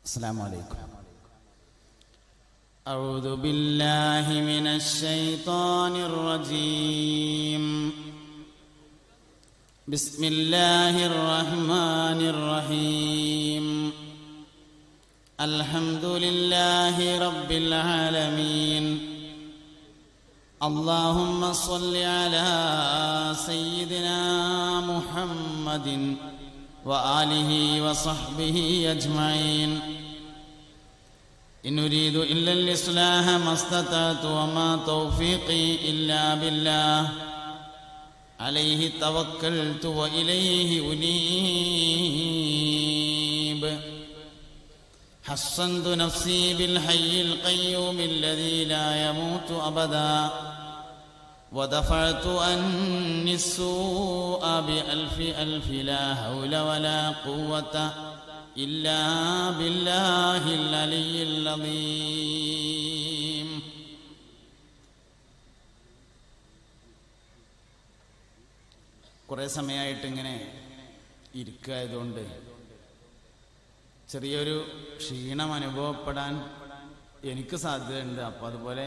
السلام عليكم. أعوذ بالله من الشيطان الرجيم. بسم الله الرحمن الرحيم. الحمد لله رب العالمين. اللهم صل على سيدنا محمد وآله وصحبه أجمعين. إن أريد إلا الإصلاح ما استطعت وما توفيقي إلا بالله عليه توكلت وإليه أنيب. حصنت نفسي بالحي القيوم الذي لا يموت أبدا ودفعت عني السوء بألف ألف لا حول ولا قوة إلا بالله العلي العظيم. കുറേ സമയമായിട്ട് ഇങ്ങനെ ഇരിക്കായതുകൊണ്ട് ചെറിയൊരു ക്ഷീണം അനുഭവപ്പെടാൻ എനിക്ക് സാധ്യതയുണ്ട്. അപ്പോൾ അതുപോലെ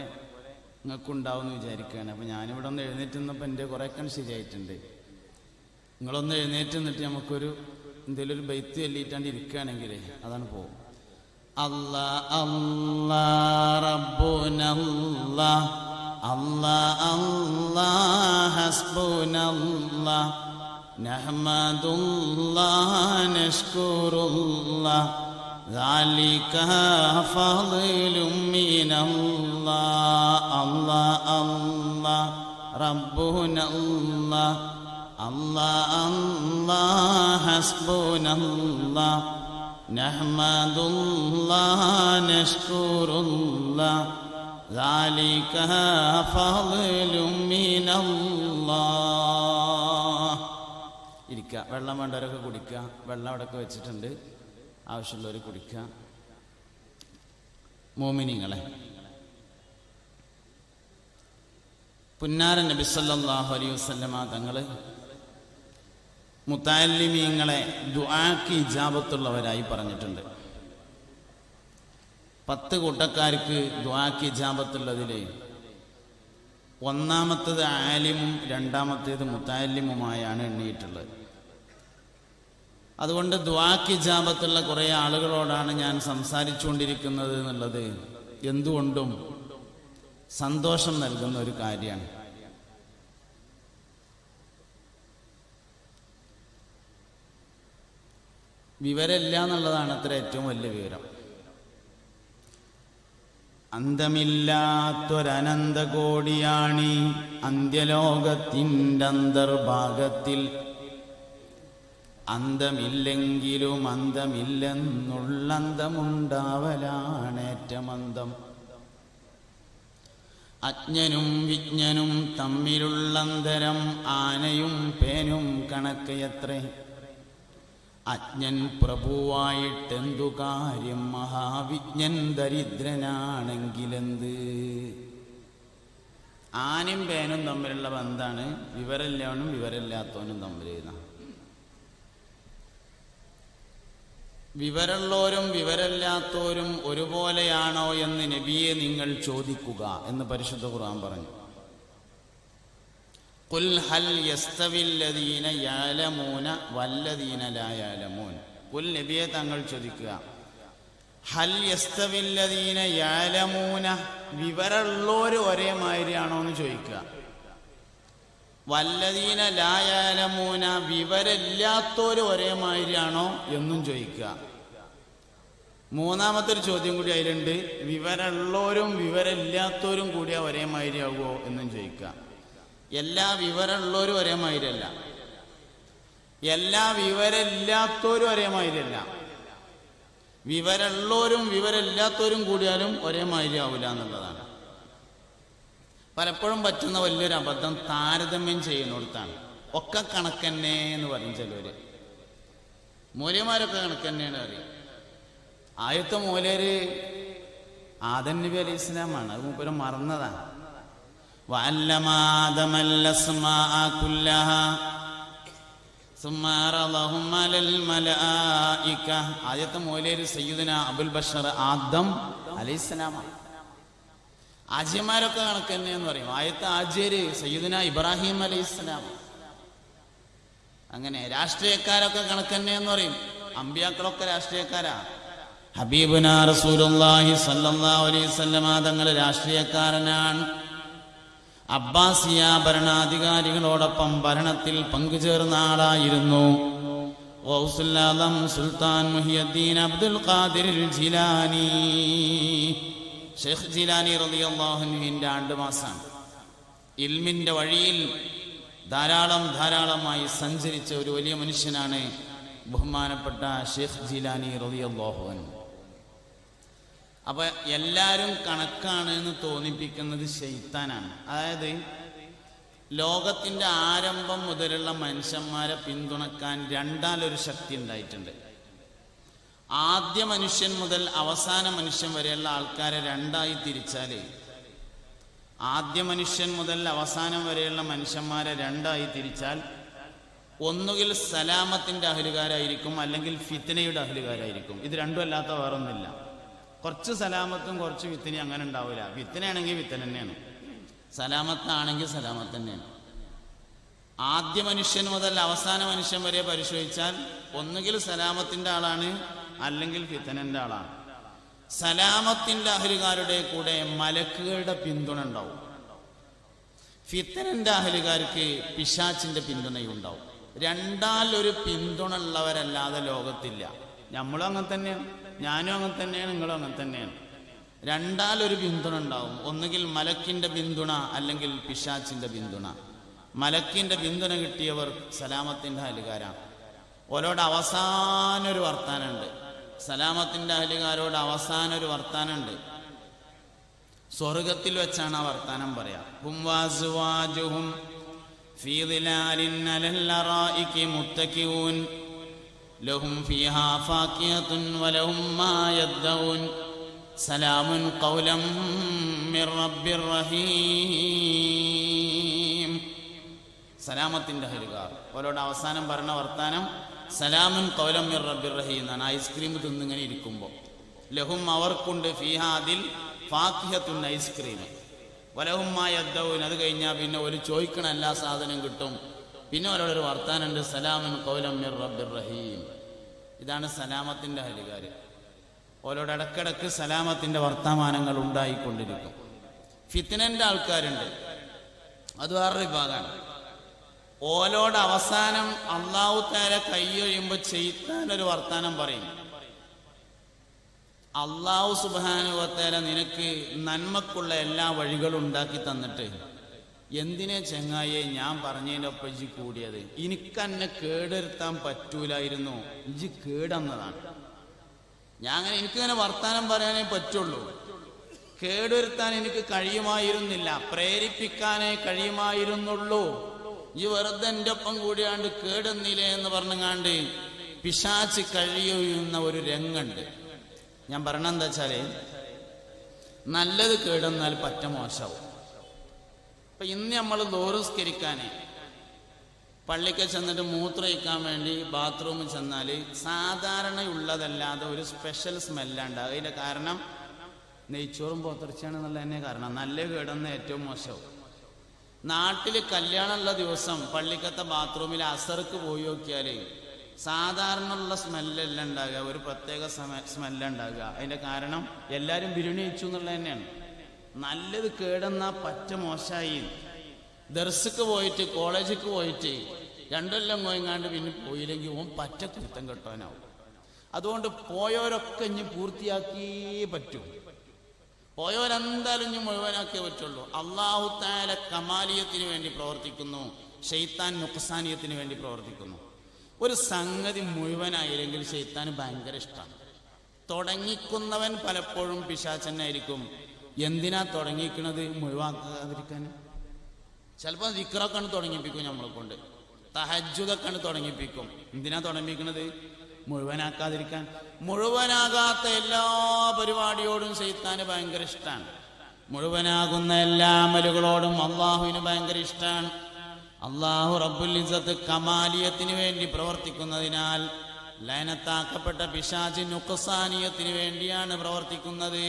നിങ്ങൾക്കുണ്ടാവും എന്ന് വിചാരിക്കുകയാണ്. അപ്പോൾ ഞാനിവിടെ ഒന്ന് എഴുന്നേറ്റ് നിന്നപ്പോൾ എൻ്റെ കുറേയൊക്കെ ശരിയായിട്ടുണ്ട്. നിങ്ങളൊന്ന് എഴുന്നേറ്റ് നിന്നിട്ട് നമുക്കൊരു എന്തെങ്കിലും ഒരു ബൈത്ത് ചൊല്ലിയിട്ടാണ്ട് ഇരിക്കുകയാണെങ്കിൽ അതാണ് പോകും. അല്ലാ അല്ലാ റബ്ബുനല്ലാ അല്ലാ അല്ലാ ഹസ്ബുനല്ലാ നഹ്മദുല്ലാഹ് നഷ്കുറുല്ലാഹ് ذلك فضل من الله. الله الله ربنا الله الله الله حسبنا الله نحمد الله نشكر الله ذلك فضل من الله. ഇരിക്കുക. വെള്ളം വേണ്ടവരൊക്കെ കുടിക്കുക. വെള്ളം അവിടെയൊക്കെ വെച്ചിട്ടുണ്ട്. ആവശ്യമുള്ളവർ കുടിക്കുക. മോമിനിങ്ങളെ, പുന്നാര നബി സല്ലല്ലാഹു അലൈഹി വസല്ലമ തങ്ങൾ മുതഅല്ലിമീങ്ങളെ ദുആക്ക് ഇജാബത്തുള്ളവരായി പറഞ്ഞിട്ടുണ്ട്. 10 കൂട്ടക്കാർക്ക് ദുആക്ക് ഇജാബത്തുള്ളതിൽ ഒന്നാമത്തേത് ആലിമും രണ്ടാമത്തേത് മുതഅല്ലിമുമായാണ് എണ്ണിയിട്ടുള്ളത്. അതുകൊണ്ട് ദുആക്ക് ഇജാബത്തുള്ള കുറേ ആളുകളോടാണ് ഞാൻ സംസാരിച്ചുകൊണ്ടിരിക്കുന്നത് എന്നുള്ളത് എന്തുകൊണ്ടും സന്തോഷം നൽകുന്ന ഒരു കാര്യമാണ്. വിവരമില്ല എന്നുള്ളതാണ് അത്ര ഏറ്റവും വലിയ വിവരം. അന്തമില്ലാത്തൊരനന്തകോടിയാണി അന്ത്യലോകത്തിൻ്റെ അന്തർഭാഗത്തിൽ അന്തമില്ലെങ്കിലും അന്തമില്ലെന്നുള്ളന്തമുണ്ടാവലാണേറ്റമന്തം. അജ്ഞനും വിജ്ഞനും തമ്മിലുള്ളന്തരം ആനയും പേനും കണക്കയത്രേ. അജ്ഞൻ പ്രഭുവായിട്ടെന്തു കാര്യം, മഹാവിജ്ഞൻ ദരിദ്രനാണെങ്കിലെന്ത്. ആനയും പേനും തമ്മിലുള്ള ബന്ധാണ് വിവരമില്ലവനും വിവരമില്ലാത്തവനും തമ്മിൽ. വിവരമുള്ളവരും വിവരമില്ലാത്തവരും ഒരുപോലെയാണോ എന്ന് നബിയെ നിങ്ങൾ ചോദിക്കുക എന്ന് പരിശുദ്ധ ഖുർആൻ പറഞ്ഞു. ഖുൽ ഹൽ യസ്തവില്ലദീന യഅലമൂന വല്ലദീന ലാ യഅലമൂൻ. ഖുൽ നബിയെ തങ്ങൾ ചോദിക്കുക, ഹൽ യസ്തവില്ലദീന യഅലമൂന, വിവരമുള്ളവർ ഒരേ മാതിരിയാണോ എന്ന് ചോദിക്കുക. വല്ലദീന ലാ യഅലമൂന, വിവരമില്ലാത്തവർ ഒരേ മാതിരിയാണോ എന്നും ചോദിക്കുക. മൂന്നാമത്തെ ഒരു ചോദ്യം കൂടി അതിലുണ്ട്, വിവരമുള്ളവരും വിവരമില്ലാത്തവരും കൂടിയാ ഒരേ മാതിരിയാകുമോ എന്നും ചോദിക്കുക. എല്ലാ വിവരമുള്ളവരും ഒരേ മാതിരിയല്ല, എല്ലാ വിവരമില്ലാത്തവരും ഒരേ മാതിരിയല്ല. വിവരമുള്ളവരും വിവരമില്ലാത്തവരും കൂടിയാലും ഒരേ മാതിരി ആവില്ല എന്നുള്ളതാണ്. പലപ്പോഴും പറ്റുന്ന വലിയൊരു അബദ്ധം താരതമ്യം ചെയ്യുന്നിടത്താണ്. ഒക്കെ കണക്കന്നെ എന്ന് പറയും ചിലവര്. മൂല്യന്മാരൊക്കെ കണക്കന്നെയാണ് അറിയും. ആദ്യത്തെ മൂല്യര് ആദം നബി അലൈഹി ഇസ്ലാമാണ്. അത് മൂപ്പര് മറന്നതാണ്. വഅല്ലമ ആദമൽ അസ്മാഅ കുല്ലഹാ ثم عرضهم على الملائكة. ആദ്യത്തെ മൗലവി സയ്യിദുന അബുൽ ബഷർ ആദം അലൈഹിസ്സലാം. ആജ്യന്മാരൊക്കെ കണക്ക് തന്നെ എന്ന് പറയും. ആദ്യത്തെ ആജ്യര് സയ്യിദുന ഇബ്രാഹിം അലൈഹിസ്സലാം. അങ്ങനെ രാഷ്ട്രീയക്കാരൊക്കെ കണക്ക് തന്നെ എന്ന് പറയും. അമ്പിയാക്കളൊക്കെ രാഷ്ട്രീയക്കാരാ. ഹബീബുനാ റസൂലുള്ളാഹി സ്വല്ലല്ലാഹു അലൈഹി വസല്ലമ തങ്ങൾ രാഷ്ട്രീയക്കാരനാണ്. അബ്ബാസിയ ഭരണാധികാരികളോടൊപ്പം ഭരണത്തിൽ പങ്കുചേർന്ന ആളായിരുന്നു. ഗൗസുൽ ആലം സുൽത്താൻ മുഹിയുദ്ദീൻ അബ്ദുൽ ഖാദിർ ജിലാനി, ഷെയ്ഖ് ജിലാനി റളിയല്ലാഹു അൻഹുവിന്റെ ആണ്ടുമാസാണ്. ഇൽമിന്റെ വഴിയിൽ ധാരാളമായി സഞ്ചരിച്ച ഒരു വലിയ മനുഷ്യനാണ് ബഹുമാനപ്പെട്ട ഷെയ്ഖ് ജിലാനി റളിയല്ലാഹു അൻഹു. അപ്പൊ എല്ലാവരും കണക്കാണ് എന്ന് തോന്നിപ്പിക്കുന്നത് ശൈത്താനാണ്. അതായത് ലോകത്തിന്റെ ആരംഭം മുതലുള്ള മനുഷ്യന്മാരെ പിന്തുണക്കാൻ രണ്ടാലൊരു ശക്തി ഉണ്ടായിട്ടുണ്ട്. ആദ്യ മനുഷ്യൻ മുതൽ അവസാന മനുഷ്യൻ വരെയുള്ള ആൾക്കാരെ രണ്ടായി തിരിച്ചാല്, ആദ്യ മനുഷ്യൻ മുതൽ അവസാനം വരെയുള്ള മനുഷ്യന്മാരെ രണ്ടായി തിരിച്ചാൽ ഒന്നുകിൽ സലാമത്തിന്റെ അഹ്ലുകാരായിരിക്കും, അല്ലെങ്കിൽ ഫിത്നയുടെ അഹ്ലുകാരായിരിക്കും. ഇത് രണ്ടും അല്ലാത്ത വേറൊന്നുമില്ല. കുറച്ച് സലാമത്തും കുറച്ച് ഫിത്ന അങ്ങനെ ഉണ്ടാവില്ല. ഫിത്നയാണെങ്കിൽ ഫിത്ന തന്നെയാണ്, സലാമത്താണെങ്കിൽ സലാമത്ത് തന്നെയാണ്. ആദ്യ മനുഷ്യൻ മുതൽ അവസാന മനുഷ്യൻ വരെ പരിശോധിച്ചാൽ ഒന്നുകിൽ സലാമത്തിന്റെ ആളാണ്, അല്ലെങ്കിൽ ഫിത്നന്റെ ആളാണ്. സലാമത്തിന്റെ അഹ്ലുകാരുടെ കൂടെ മലക്കുകളുടെ പിന്തുണ ഉണ്ടാവും. ഫിത്നന്റെ അഹ്ലുകാർക്ക് പിശാച്ചിന്റെ പിന്തുണയുണ്ടാവും. രണ്ടാലൊരു പിന്തുണ ഉള്ളവരല്ലാതെ ലോകത്തില്ല. നമ്മളും അങ്ങനെ തന്നെയാണ്, ഞാനും അങ്ങനെ തന്നെയാണ്, നിങ്ങളും അങ്ങനെ തന്നെയാണ്. രണ്ടാലൊരു പിന്തുണ ഉണ്ടാവും. ഒന്നുകിൽ മലക്കിന്റെ പിന്തുണ, അല്ലെങ്കിൽ പിശാച്ചിന്റെ പിന്തുണ. മലക്കിന്റെ പിന്തുണ കിട്ടിയവർ സലാമത്തിന്റെ അഹ്ലുകാരാണ്. ഓരോട് അവസാന ഒരു വർത്താനുണ്ട്. സലാമത്തിന്റെ അഹ്ലുകാരോട് അവസാന ഒരു വർത്താനുണ്ട്. സ്വർഗത്തിൽ വെച്ചാണ് ആ വർത്താനം പറയാ. ഹും വഅസ്വാജുഹും ഫീ ളിലാലിൻ അലൽ അറായികി മുത്തഖിഊൻ ലഹും ഫീഹാ ഫാകിഹത്തുൻ വലഹും മാ യദ്ദഊൻ സലാമുൻ ഖൗലം മിർ റബ്ബിർ റഹീം. സലാമത്തിന്റെ അഹ്ലുകാർ അവരോട് അവസാനം പറഞ്ഞ വർത്താനം സലാമുൻ ഖൗലം മിർ റബ്ബിർ റഹീം എന്നാണ്. ഐസ്ക്രീം തിന്നിങ്ങനെ ഇരിക്കുമ്പോൾ ലഹും അവർക്കുണ്ട് ഫീഹാ അതിൽ ഫാകിഹത്തുൻ ഐസ്ക്രീം, വലഹും മാ യദ്ദഊൻ അത് കഴിഞ്ഞാൽ പിന്നെ ഒരു ചോദിക്കണ എല്ലാ സാധനം കിട്ടും. പിന്നെ അവരോടൊരു വർത്താനുണ്ട് സലാമുൻ ഖൗലം മിർ റബ്ബിർ റഹീം. ഇതാണ് സലാമത്തിന്റെ അഹ്ലുകാർ. ഓരോട് ഇടക്കിടക്ക് സലാമത്തിന്റെ വർത്തമാനങ്ങൾ ഉണ്ടായിക്കൊണ്ടിരിക്കും. ഫിത്നന്റെ ആൾക്കാരുണ്ട്, അത് വേറൊരു വിഭാഗമാണ്. ഓലോട് അവസാനം അള്ളാഹു തആല കൈയൊഴിയുമ്പോ ചെയ്താനൊരു വർത്താനം പറയും. അള്ളാഹു സുബ്ഹാനഹു വ തആല നിനക്ക് നന്മക്കുള്ള എല്ലാ വഴികളും ഉണ്ടാക്കി തന്നിട്ട് എന്തിനെ ചെങ്ങായെ ഞാൻ പറഞ്ഞതിനൊപ്പം ഇജ്ജ് കൂടിയത്? എനിക്കെന്നെ കേടുവരുത്താൻ പറ്റൂലായിരുന്നു, ഇജ്ജ് കേടന്നതാണ്. എനിക്കിങ്ങനെ വർത്താനം പറയാനേ പറ്റുള്ളൂ, കേടുവരുത്താൻ എനിക്ക് കഴിയുമായിരുന്നില്ല, പ്രേരിപ്പിക്കാനേ കഴിയുമായിരുന്നുള്ളൂ. ഈ വെറുതെ എൻ്റെ ഒപ്പം കൂടിയാണ്ട് കേടുന്നില്ലേ എന്ന് പറഞ്ഞാണ്ട് പിശാച്ച് കഴിയുന്ന ഒരു രംഗുണ്ട്. ഞാൻ പറഞ്ഞെന്താ വെച്ചാല്, നല്ലത് കേടുവന്നാൽ പറ്റ മോശമാവും. ഇപ്പൊ ഇന്ന് നമ്മൾ ദോറുസ്കരിക്കാന് പള്ളിക്ക് ചെന്നിട്ട് മൂത്രയിക്കാൻ വേണ്ടി ബാത്റൂമിൽ ചെന്നാല് സാധാരണയുള്ളതല്ലാതെ ഒരു സ്പെഷ്യൽ സ്മെല്ലുണ്ട്. അതിന്റെ കാരണം നെയ്ച്ചോറും പോത്തിറച്ചിയാണെന്നുള്ള തന്നെ കാരണം. നല്ല കേടുന്ന ഏറ്റവും മോശവും. നാട്ടിൽ കല്യാണമുള്ള ദിവസം പള്ളിക്കത്തെ ബാത്റൂമിൽ അസർക്ക് പോയി നോക്കിയാല് സാധാരണ ഉള്ള സ്മെല്ലല്ല ഉണ്ടാകുക, ഒരു പ്രത്യേക സ്മെല്ലുണ്ടാകുക. അതിന്റെ കാരണം എല്ലാവരും ബിരിയാണി കഴിച്ചു എന്നുള്ളത് തന്നെയാണ്. നല്ലത് കേടെന്നാ പറ്റ മോശമായി. ദർസക്ക് പോയിട്ട് കോളേജിക്ക് പോയിട്ട് 2 കൊല്ലം പോയിങ്ങാണ്ട് പിന്നെ പോയില്ലെങ്കിൽ ഓൻ പറ്റ കുറ്റം കെട്ടാനാവും. അതുകൊണ്ട് പോയവരൊക്കെ ഇനി പൂർത്തിയാക്കിയേ പറ്റൂ. പോയവരെന്തായാലും ഇനി മുഴുവനാക്കിയേ പറ്റുള്ളൂ. അല്ലാഹു തആല കമാലിയത്തിന് വേണ്ടി പ്രവർത്തിക്കുന്നു, ശൈത്താൻ നുഖ്സാനിയത്തിന് വേണ്ടി പ്രവർത്തിക്കുന്നു. ഒരു സംഗതി മുഴുവനായില്ലെങ്കിൽ ശൈത്താന് ഭയങ്കര ഇഷ്ടമാണ്. തുടങ്ങിക്കുന്നവൻ പലപ്പോഴും പിശാചന്നായിരിക്കും. എന്തിനാ തുടങ്ങിക്കുന്നത്? മുഴുവാക്കാതിരിക്കാൻ. ചിലപ്പോൾ ദിക്റൊക്കെ തുടങ്ങിപ്പിക്കും, നമ്മളെ കൊണ്ട് തഹജ്ജുദൊക്കെ തുടങ്ങിപ്പിക്കും. എന്തിനാ തുടങ്ങിപ്പിക്കുന്നത്? മുഴുവനാക്കാതിരിക്കാൻ. മുഴുവനാകാത്ത എല്ലാ പരിപാടിയോടും ശൈത്താന് ഭയങ്കര ഇഷ്ടമാണ്. മുഴുവനാകുന്ന എല്ലാ അമലുകളോടും അള്ളാഹുവിന് ഭയങ്കര ഇഷ്ടമാണ്. അല്ലാഹു റബ്ബുൽ ഇസ്സത്ത് കമാലിയത്തിന് വേണ്ടി പ്രവർത്തിക്കുന്നതിനാൽ ലയനത്താക്കപ്പെട്ട പിശാച് നുക്സാനിയത്തിന് വേണ്ടിയാണ് പ്രവർത്തിക്കുന്നത്.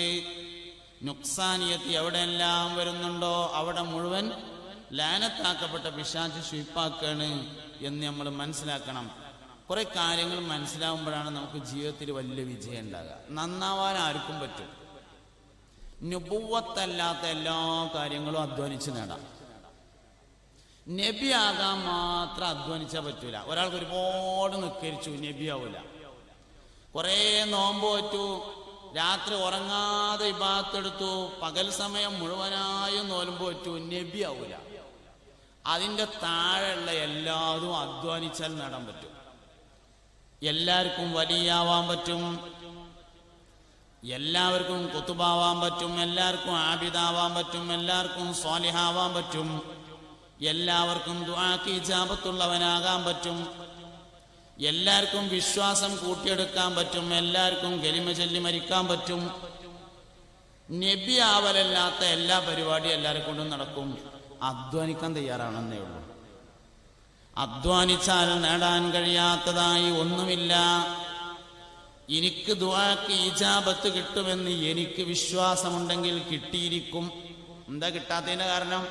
നുക്സാനിയത്ത് എവിടെയെല്ലാം വരുന്നുണ്ടോ അവിടെ മുഴുവൻ ലയനത്താക്കപ്പെട്ട പിശാച് ശുയിപ്പാക്കാണ് എന്ന് നമ്മൾ മനസ്സിലാക്കണം. കുറെ കാര്യങ്ങൾ മനസ്സിലാവുമ്പോഴാണ് നമുക്ക് ജീവിതത്തിൽ വലിയ വിജയം ഉണ്ടാകുക. നന്നാവാൻ ആർക്കും പറ്റും. നുബുവത്തല്ലാത്ത എല്ലാ കാര്യങ്ങളും അധ്വാനിച്ച് നേടാം. നബി ആകാൻ മാത്രം അധ്വാനിച്ചാൽ പറ്റൂല. ഒരാൾക്ക് ഒരുപാട് നിസ്കരിച്ചു, നബി ആവൂല. കുറേ നോമ്പ് പറ്റൂ, രാത്രി ഉറങ്ങാതെ ഇബാദത്തെടുത്തു, പകൽ സമയം മുഴുവനായും നോമ്പ് പറ്റൂ, നബി ആവൂല. അതിൻ്റെ താഴെയുള്ള എല്ലാതും അധ്വാനിച്ചാൽ നേടാൻ പറ്റും. എല്ലാവർക്കും വലിയാവാൻ പറ്റും, എല്ലാവർക്കും കുത്തുബാവാൻ പറ്റും, എല്ലാവർക്കും ആബിദാവാൻ പറ്റും, എല്ലാവർക്കും സ്വാലിഹാവാൻ പറ്റും, എല്ലാവർക്കും ദുആക്ക് ഇജാബത്തുള്ളവനാകാൻ പറ്റും, എല്ലാവർക്കും വിശ്വാസം കൂട്ടിയെടുക്കാൻ പറ്റും, എല്ലാവർക്കും കലിമ ചൊല്ലി മരിക്കാൻ പറ്റും. നബി ആവലല്ലാത്ത എല്ലാ പരിപാടിയും എല്ലാവരെ കൊണ്ടും നടക്കും. അധ്വാനിക്കാൻ തയ്യാറാണെന്നേ ഉള്ളൂ. അധ്വാനിച്ചാൽ നേടാൻ കഴിയാത്തതായി ഒന്നുമില്ല. എനിക്ക് ദുആക്ക് ഇജാബത്ത് കിട്ടുമെന്ന് എനിക്ക് വിശ്വാസമുണ്ടെങ്കിൽ കിട്ടിയിരിക്കും. എന്താ കിട്ടാത്തതിന്റെ കാരണം?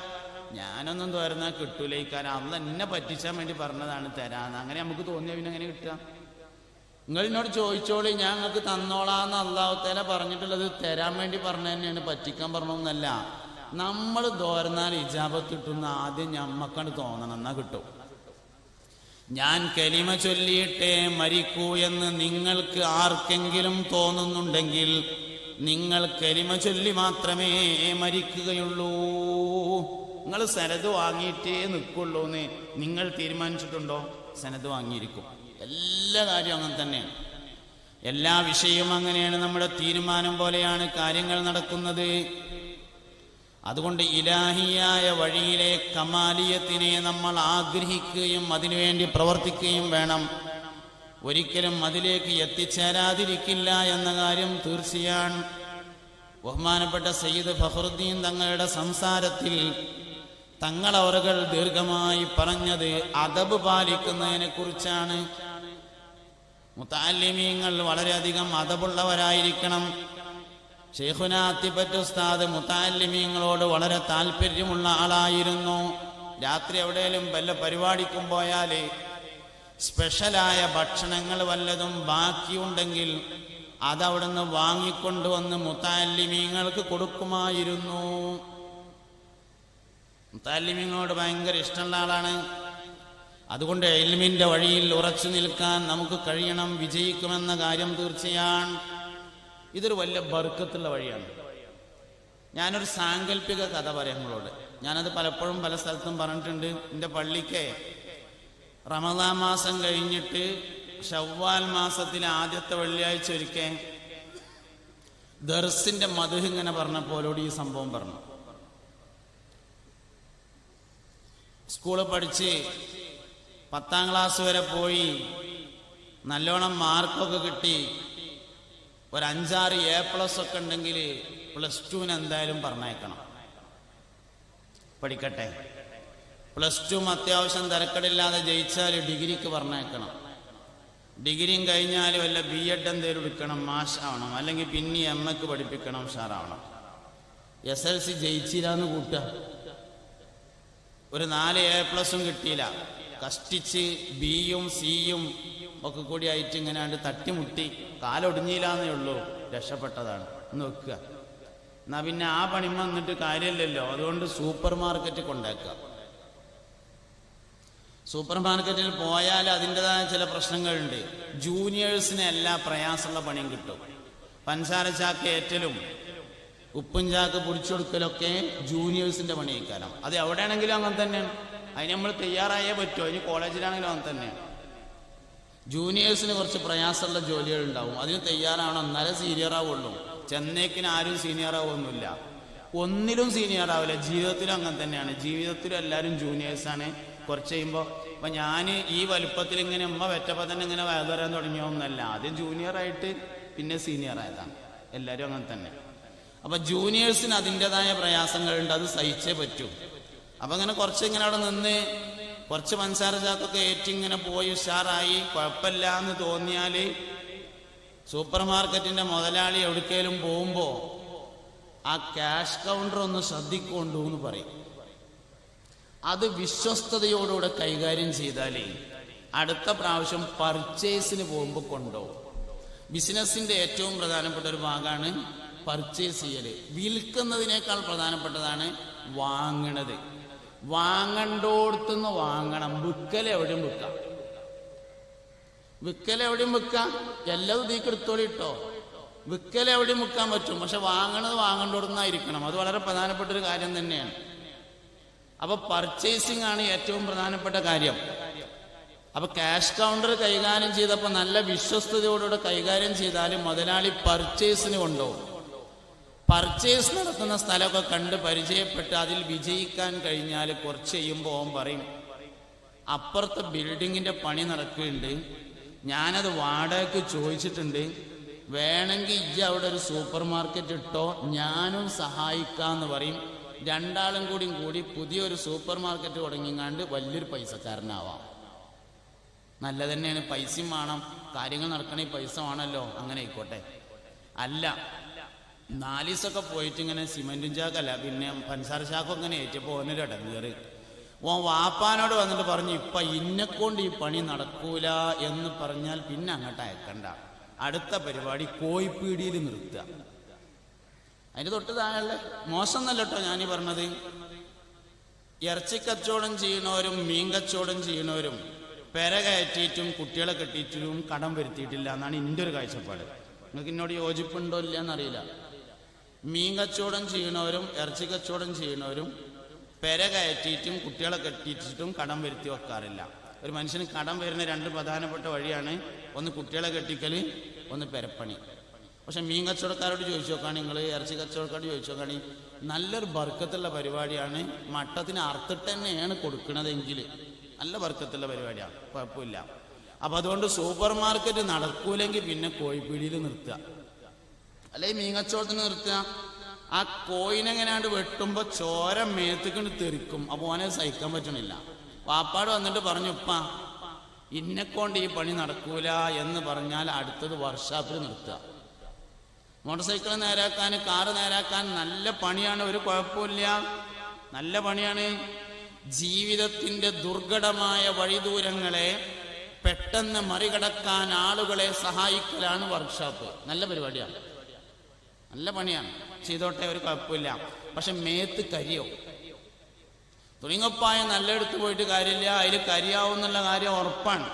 ഞാനൊന്നും തോരുന്നാൽ കിട്ടൂല. ഈ കാരണം അള്ള എന്നെ പറ്റിച്ചാൻ വേണ്ടി പറഞ്ഞതാണ് തരാന്ന്. അങ്ങനെ നമുക്ക് തോന്നിയ പിന്നെ എങ്ങനെ കിട്ടുക? നിങ്ങൾ എന്നോട് ചോദിച്ചോളി, ഞാൻ നിങ്ങൾക്ക് തന്നോളാന്ന് അള്ളാഹു തആല പറഞ്ഞിട്ടുള്ളത് തരാൻ വേണ്ടി പറഞ്ഞു തന്നെയാണ്, പറ്റിക്കാൻ പറഞ്ഞൊന്നല്ല. നമ്മൾ തോരുന്നാൽ ഇജാബത്ത് കിട്ടുന്ന ആദ്യം ഞമ്മക്കാണ് തോന്നണം, എന്നാ കിട്ടും. ഞാൻ കലിമ ചൊല്ലിയിട്ടേ മരിക്കൂ എന്ന് നിങ്ങൾക്ക് ആർക്കെങ്കിലും തോന്നുന്നുണ്ടെങ്കിൽ നിങ്ങൾ കലിമ ചൊല്ലി മാത്രമേ മരിക്കുകയുള്ളൂ. നിങ്ങൾ സനത് വാങ്ങിയിട്ടേ നിൽക്കുള്ളൂ എന്ന് നിങ്ങൾ തീരുമാനിച്ചിട്ടുണ്ടോ? സനത് വാങ്ങിയിരിക്കും. എല്ലാ കാര്യവും അങ്ങനെ തന്നെയാണ്. എല്ലാ വിഷയവും അങ്ങനെയാണ്. നമ്മുടെ തീരുമാനം പോലെയാണ് കാര്യങ്ങൾ നടക്കുന്നത്. അതുകൊണ്ട് ഇലാഹിയായ വഴിയിലെ കമാലിയത്തിനെ നമ്മൾ ആഗ്രഹിക്കുകയും അതിനുവേണ്ടി പ്രവർത്തിക്കുകയും വേണം. ഒരിക്കലും അതിലേക്ക് എത്തിച്ചേരാതിരിക്കില്ല എന്ന കാര്യം തീർച്ചയാണ്. ബഹുമാനപ്പെട്ട സയ്യിദ് ഫഖറുദ്ദീൻ തങ്ങളുടെ സംസാരത്തിൽ തങ്ങളവറുകൾ ദീർഘമായി പറഞ്ഞത് അദബ് പാലിക്കുന്നതിനെ കുറിച്ചാണ്. മുതഅല്ലിമീങ്ങൾ വളരെയധികം അദബുള്ളവരായിരിക്കണം. ശൈഖുനാ അത്തിപ്പറ്റ് ഉസ്താദ് മുതഅല്ലിമീങ്ങളോട് വളരെ താല്പര്യമുള്ള ആളായിരുന്നു. രാത്രി എവിടെയെങ്കിലും വല്ല പരിപാടിക്കും പോയാൽ സ്പെഷ്യലായ ഭക്ഷണങ്ങൾ വല്ലതും ബാക്കിയുണ്ടെങ്കിൽ അതവിടുന്ന് വാങ്ങിക്കൊണ്ടുവന്ന് മുതഅല്ലിമീങ്ങൾക്ക് കൊടുക്കുമായിരുന്നു. മുതഅല്ലിമീങ്ങളോട് ഭയങ്കര ഇഷ്ടമുള്ള ആളാണ്. അതുകൊണ്ട് ഇൽമിന്റെ വഴിയിൽ ഉറച്ചു നിൽക്കാൻ നമുക്ക് കഴിയണം. വിജയിക്കുമെന്ന കാര്യം തീർച്ചയാണ്. ഇതൊരു വലിയ ബർക്കത്തുള്ള വഴിയാണ്. ഞാനൊരു സാങ്കല്പിക കഥ പറയാം നിങ്ങളോട്. ഞാനത് പലപ്പോഴും പല സ്ഥലത്തും പറഞ്ഞിട്ടുണ്ട്. എൻ്റെ പള്ളിക്ക് റമദാൻ മാസം കഴിഞ്ഞിട്ട് ശവ്വാൽ മാസത്തിലെ ആദ്യത്തെ വെള്ളിയാഴ്ച ഒരിക്കൽ ദർസിന്റെ മദ്ഹ് ഇങ്ങനെ പറഞ്ഞപ്പോലോട് ഈ സംഭവം പറഞ്ഞു. സ്കൂളിൽ പഠിച്ച് 10ാം ക്ലാസ് വരെ പോയി നല്ലോണം മാർക്കൊക്കെ കിട്ടി ഒരു 5-6 A+ ഒക്കെ ഉണ്ടെങ്കിൽ +2 എന്തായാലും പറഞ്ഞേക്കണം, പഠിക്കട്ടെ. +2 അത്യാവശ്യം തിരക്കടില്ലാതെ ജയിച്ചാൽ ഡിഗ്രിക്ക് പറഞ്ഞേക്കണം. ഡിഗ്രിയും കഴിഞ്ഞാൽ വല്ല B.Ed എന്തേലും എടുക്കണം, മാഷാവണം. അല്ലെങ്കിൽ പിന്നെ MA പഠിപ്പിക്കണം, ഉഷാറാവണം. SLC ജയിച്ചില്ലാന്ന് കൂട്ടുക. ഒരു 4 A+ കിട്ടിയില്ല. കഷ്ടിച്ച് Bയും Cയും ഒക്കെ കൂടി ആയിട്ട് ഇങ്ങനെ തട്ടിമുട്ടി കാലൊടിഞ്ഞില്ലാന്നേ ഉള്ളൂ, രക്ഷപ്പെട്ടതാണ് എന്ന് വെക്കുക. എന്നാ പിന്നെ ആ പണിമ വന്നിട്ട് കാര്യമില്ലല്ലോ. അതുകൊണ്ട് സൂപ്പർ മാർക്കറ്റ് കൊണ്ടേക്കുക. സൂപ്പർ മാർക്കറ്റിൽ പോയാൽ അതിൻ്റെതായ ചില പ്രശ്നങ്ങളുണ്ട്. ജൂനിയേഴ്സിന് എല്ലാ പ്രയാസമുള്ള പണിയും കിട്ടും. പഞ്ചസാര ചാക്ക് ഏറ്റലും ഉപ്പും ചാക്ക് പൊടിച്ചു കൊടുക്കലൊക്കെ ജൂനിയേഴ്സിന്റെ പണി കഴിക്കാനും. അത് എവിടെയാണെങ്കിലും അങ്ങനെ തന്നെയാണ്. അതിന് നമ്മൾ തയ്യാറായേ പറ്റുമോ. ഇനി കോളേജിലാണെങ്കിലും അങ്ങനെ തന്നെയാണ്. ജൂനിയേഴ്സിന് കുറച്ച് പ്രയാസമുള്ള ജോലികൾ ഉണ്ടാവും. അതിന് തയ്യാറാവണം, എന്നാലേ സീനിയർ ആവുള്ളൂ. ചെന്നൈക്കിന് ആരും സീനിയർ ആവുമൊന്നുമില്ല, ഒന്നിലും സീനിയർ ആവില്ല. ജീവിതത്തിലും അങ്ങനെ തന്നെയാണ്. ജീവിതത്തിലും എല്ലാവരും ജൂനിയേഴ്സാണ്. കുറച്ച് കഴിയുമ്പോൾ ഇപ്പം ഞാൻ ഈ വലുപ്പത്തിൽ ഇങ്ങനെ ഉമ്മ വെച്ചപ്പോൾ തന്നെ ഇങ്ങനെ വയറുതരാൻ തുടങ്ങിയൊന്നല്ല. ആദ്യം ജൂനിയറായിട്ട് പിന്നെ സീനിയർ ആയതാണ്. എല്ലാവരും അങ്ങനെ തന്നെ. അപ്പം ജൂനിയേഴ്സിന് അതിൻ്റെതായ പ്രയാസങ്ങളുണ്ട്, അത് സഹിച്ചേ പറ്റൂ. അപ്പം അങ്ങനെ കുറച്ച് ഇങ്ങനെ അവിടെ നിന്ന് കുറച്ച് പഞ്ചസാര ചാക്കൊക്കെ ഏറ്റിങ്ങനെ പോയി ഉഷാറായി കുഴപ്പമില്ല എന്ന് തോന്നിയാൽ സൂപ്പർ മാർക്കറ്റിന്റെ മുതലാളി എവിടേക്കേലും പോകുമ്പോൾ ആ ക്യാഷ് കൗണ്ടർ ഒന്ന് ശ്രദ്ധിക്കൊണ്ടു എന്ന് പറയും. അത് വിശ്വസ്തയോടുകൂടെ കൈകാര്യം ചെയ്താലേ അടുത്ത പ്രാവശ്യം പർച്ചേസിന് പോകുമ്പോൾ കൊണ്ടുപോകും. ബിസിനസിന്റെ ഏറ്റവും പ്രധാനപ്പെട്ട ഒരു ഭാഗമാണ് പർച്ചേസ് ചെയ്യല്. വിൽക്കുന്നതിനേക്കാൾ പ്രധാനപ്പെട്ടതാണ് വാങ്ങണത്. വാങ്ങണ്ടോടത്തുനിന്ന് വാങ്ങണം. വിൽക്കലെവിടെയും വിൽക്കാം, വിൽക്കലെവിടെയും വിൽക്കാം. എല്ലാം ഇതിലേക്ക് എടുത്തോളിട്ടോ. വിൽക്കലെവിടെയും വിൽക്കാൻ പറ്റും, പക്ഷെ വാങ്ങണത് വാങ്ങണ്ടോടത്തുനിന്നായിരിക്കണം. അത് വളരെ പ്രധാനപ്പെട്ട ഒരു കാര്യം തന്നെയാണ്. അപ്പൊ പർച്ചേസിംഗ് ആണ് ഏറ്റവും പ്രധാനപ്പെട്ട കാര്യം. അപ്പൊ ക്യാഷ് കൗണ്ടർ കൈകാര്യം ചെയ്തപ്പോൾ നല്ല വിശ്വസ്തയോടുകൂടെ കൈകാര്യം ചെയ്താൽ മുതലാളി പർച്ചേസിന് കൊണ്ടുപോകും. പർച്ചേസ് നടത്തുന്ന സ്ഥലമൊക്കെ കണ്ട് പരിചയപ്പെട്ട് അതിൽ വിജയിക്കാൻ കഴിഞ്ഞാൽ കുറച്ച് കഴിയുമ്പോൾ ഓൻ പറയും, അപ്പുറത്തെ ബിൽഡിങ്ങിന്റെ പണി നടക്കുന്നുണ്ട്, ഞാനത് വാടകയ്ക്ക് ചോദിച്ചിട്ടുണ്ട്, വേണമെങ്കിൽ ഇജ്ജ് അവിടെ ഒരു സൂപ്പർ മാർക്കറ്റ് ഇട്ടോ, ഞാനും സഹായിക്കാന്ന് പറയും. രണ്ടാളും കൂടി പുതിയൊരു സൂപ്പർ മാർക്കറ്റ് തുടങ്ങിങ്ങാണ്ട് വലിയൊരു പൈസക്കാരനാവാം. നല്ല തന്നെയാണ്, പൈസയും വേണം, കാര്യങ്ങൾ നടക്കണേ പൈസ വേണമല്ലോ, അങ്ങനെ ആയിക്കോട്ടെ. അല്ല, 4 ദിവസമൊക്കെ പോയിട്ട് ഇങ്ങനെ സിമെന്റും ചാക്കല്ല പിന്നെ പഞ്ചസാര ചാക്കൊക്കെ ഇങ്ങനെ ഏറ്റപ്പോൾ ഓനൊരു ഇടങ്ങേറ്. ഓൻ വാപ്പാനോട് വന്നിട്ട് പറഞ്ഞു, ഇപ്പൊ ഇന്നെക്കൊണ്ട് ഈ പണി നടക്കൂല എന്ന് പറഞ്ഞാൽ പിന്നെ അങ്ങോട്ട് അയക്കണ്ട, അടുത്ത പരിപാടി കോഴിപ്പീടിയിൽ നിർത്തുക. അതിന് തൊട്ട് താഴെ മോശം എന്നല്ല കേട്ടോ ഞാനീ പറഞ്ഞത്. ഇറച്ചി കച്ചവടം ചെയ്യണവരും മീൻ കച്ചവടം ചെയ്യണവരും പെര കയറ്റിയിട്ടും കുട്ടികളെ കെട്ടിയിട്ടും കടം വരുത്തിയിട്ടില്ല എന്നാണ് എൻ്റെ ഒരു കാഴ്ചപ്പാട്. നിങ്ങൾക്ക് എന്നോട് യോജിപ്പുണ്ടോ ഇല്ല എന്നറിയില്ല. മീൻ കച്ചവടം ചെയ്യണവരും ഇറച്ചി കച്ചവടം ചെയ്യണവരും പെര കയറ്റിയിട്ടും കുട്ടികളെ കെട്ടിയിട്ടും കടം വരുത്തി വെക്കാറില്ല. ഒരു മനുഷ്യന് കടം വരുന്ന 2 പ്രധാനപ്പെട്ട വഴിയാണ്, ഒന്ന് കുട്ടികളെ കെട്ടിക്കൽ, ഒന്ന് പെരപ്പണി. പക്ഷെ മീൻ കച്ചവടക്കാരോട് ചോദിച്ചു നോക്കുകയാണ്, നിങ്ങൾ ഇറച്ചി കച്ചവടക്കാരോട് ചോദിച്ചു നോക്കുകയാണ്, നല്ലൊരു ബർക്കത്തുള്ള പരിപാടിയാണ്, മട്ടത്തിന് അറുത്തിട്ട് തന്നെയാണ് കൊടുക്കണതെങ്കിൽ നല്ല ബർക്കത്തുള്ള പരിപാടിയാണ്, കുഴപ്പമില്ല. അപ്പൊ അതുകൊണ്ട് സൂപ്പർ മാർക്കറ്റ് നടക്കൂലെങ്കിൽ പിന്നെ കോഴിപ്പീടിയിൽ നിർത്തുക, അല്ലെങ്കിൽ മീൻ കച്ചവടത്തിന് നിർത്തുക. ആ കോയിനെങ്ങനെയാണ്ട് വെട്ടുമ്പോ ചോര മേത്തേക്കൊണ്ട് തെറിക്കും. അപ്പൊ ഓനെ സഹിക്കാൻ പറ്റണില്ല. വാപ്പാട് വന്നിട്ട് പറഞ്ഞു, ഉപ്പ ഇന്നെക്കൊണ്ട് ഈ പണി നടക്കൂല എന്ന് പറഞ്ഞാൽ അടുത്തത് വർക്ക്ഷോപ്പിൽ നിർത്തുക. മോട്ടോർ സൈക്കിൾ നേരാക്കാൻ, കാറ് നേരാക്കാൻ നല്ല പണിയാണ്, ഒരു കുഴപ്പമില്ല, നല്ല പണിയാണ്. ജീവിതത്തിന്റെ ദുർഘടമായ വഴിദൂരങ്ങളെ പെട്ടെന്ന് മറികടക്കാൻ ആളുകളെ സഹായിക്കലാണ് വർക്ക്ഷോപ്പ്. നല്ല പരിപാടിയാണ്, നല്ല പണിയാണ്, ചെയ്തോട്ടെ, ഒരു കുഴപ്പമില്ല. പക്ഷെ മേത്ത് കരിയോ, തുണിങ്ങപ്പായ നല്ല എടുത്തു പോയിട്ട് കാര്യമില്ല, അതിൽ കരിയാവുന്നുള്ള കാര്യം ഉറപ്പാണ്.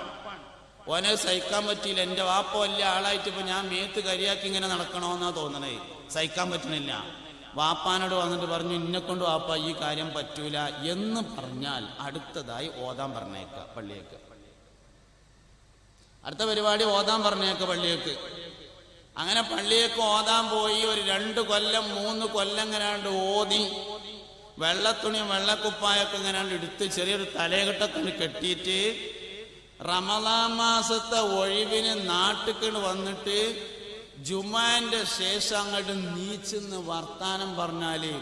ഓനെ സഹിക്കാൻ പറ്റിയില്ല. എൻ്റെ വാപ്പ വലിയ ആളായിട്ട് ഇപ്പൊ ഞാൻ മേത്ത് കരിയാക്കി ഇങ്ങനെ നടക്കണമെന്നാ തോന്നണേ, സഹിക്കാൻ പറ്റണില്ല. വാപ്പാനോട് വന്നിട്ട് പറഞ്ഞു, ഇന്നെക്കൊണ്ട് വാപ്പ ഈ കാര്യം പറ്റൂല എന്ന് പറഞ്ഞാൽ അടുത്തതായി ഓതാൻ പറഞ്ഞേക്ക പള്ളിയേക്ക്. അടുത്ത പരിപാടി ഓതാൻ പറഞ്ഞേക്ക പള്ളിയേക്ക്. അങ്ങനെ പള്ളിയേക്ക് ഓതാൻ പോയി ഒരു 2 കൊല്ലം 3 കൊല്ലം ഇങ്ങനാണ്ട് ഓതി, വെള്ളത്തുണിയും വെള്ളക്കുപ്പായൊക്കെ ഇങ്ങനാണ്ട് എടുത്ത് ചെറിയൊരു തലകെട്ടത്തിന് കെട്ടിയിട്ട് റമളാൻ മാസത്തെ ഒഴിവിന് നാട്ടിക്കണ്ട് വന്നിട്ട് ജുമാന്റെ ശേഷം അങ്ങോട്ട് നീച്ചെന്ന് വർത്താനം പറഞ്ഞാല്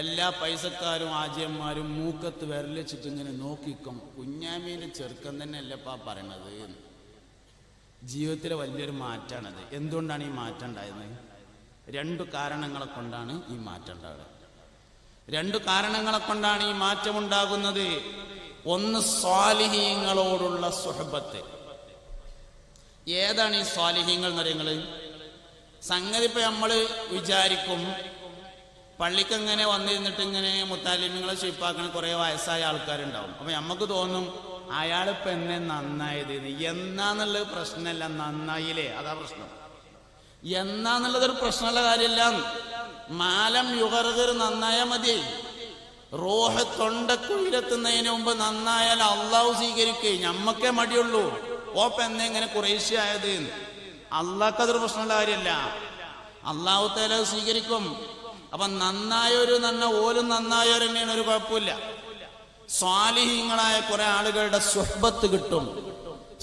എല്ലാ പൈസക്കാരും ആജ്യന്മാരും മൂക്കത്ത് വിരലിച്ചിട്ട് ഇങ്ങനെ നോക്കിക്കും. കുഞ്ഞാമീന്റെ ചെറുക്കൻ തന്നെ അല്ലപ്പാ പറയണത്. ജീവിതത്തിലെ വലിയൊരു മാറ്റാണത്. എന്തുകൊണ്ടാണ് ഈ മാറ്റം ഉണ്ടായത്? 2 കാരണങ്ങളെ കൊണ്ടാണ് ഈ മാറ്റം ഉണ്ടാകുന്നത്. 2 കാരണങ്ങളെ കൊണ്ടാണ് ഈ മാറ്റം ഉണ്ടാകുന്നത്. ഒന്ന്, സ്വാലിഹീങ്ങളോടുള്ള സുഹബത്ത്. ഏതാണ് ഈ സ്വാലിഹീങ്ങൾ എന്ന് പറയുന്നത്? സംഗതി ഇപ്പൊ നമ്മള് വിചാരിക്കും, പള്ളിക്ക് ഇങ്ങനെ വന്നിരുന്നിട്ട് ഇങ്ങനെ മുത്താലിമ്യങ്ങളെ ഷേപ്പാക്കണ കുറെ വയസ്സായ ആൾക്കാരുണ്ടാവും. അപ്പൊ നമുക്ക് തോന്നും അയാളിപ്പോ എന്നെ നന്നായത് എന്നാന്നുള്ളത് പ്രശ്നമല്ല, നന്നായില്ലേ, അതാ പ്രശ്നം. എന്നാന്നുള്ളതൊരു പ്രശ്നമുള്ള കാര്യമില്ല. മാലം യുഗർഗർ നന്നായാൽ മതി. റൂഹ് തൊണ്ടക്കുയിലെത്തുന്നതിന് മുമ്പ് നന്നായാൽ അള്ളാഹു സ്വീകരിക്കേ, ഞമ്മക്കേ മടിയുള്ളൂ. ഓപ്പ എന്നെങ്ങനെ കുറേശ്ശിയായത്? അള്ളാഹ്ക്കതൊരു പ്രശ്നമുള്ള കാര്യമല്ല, അള്ളാഹു തആല സ്വീകരിക്കും. അപ്പൊ നന്നായൊരു ഓലും നന്നായവർ തന്നെയാണ്, ഒരു കുഴപ്പമില്ല. സ്വാലിഹീങ്ങളായ കുറെ ആളുകളുടെ സുഹ്ബത്ത് കിട്ടും.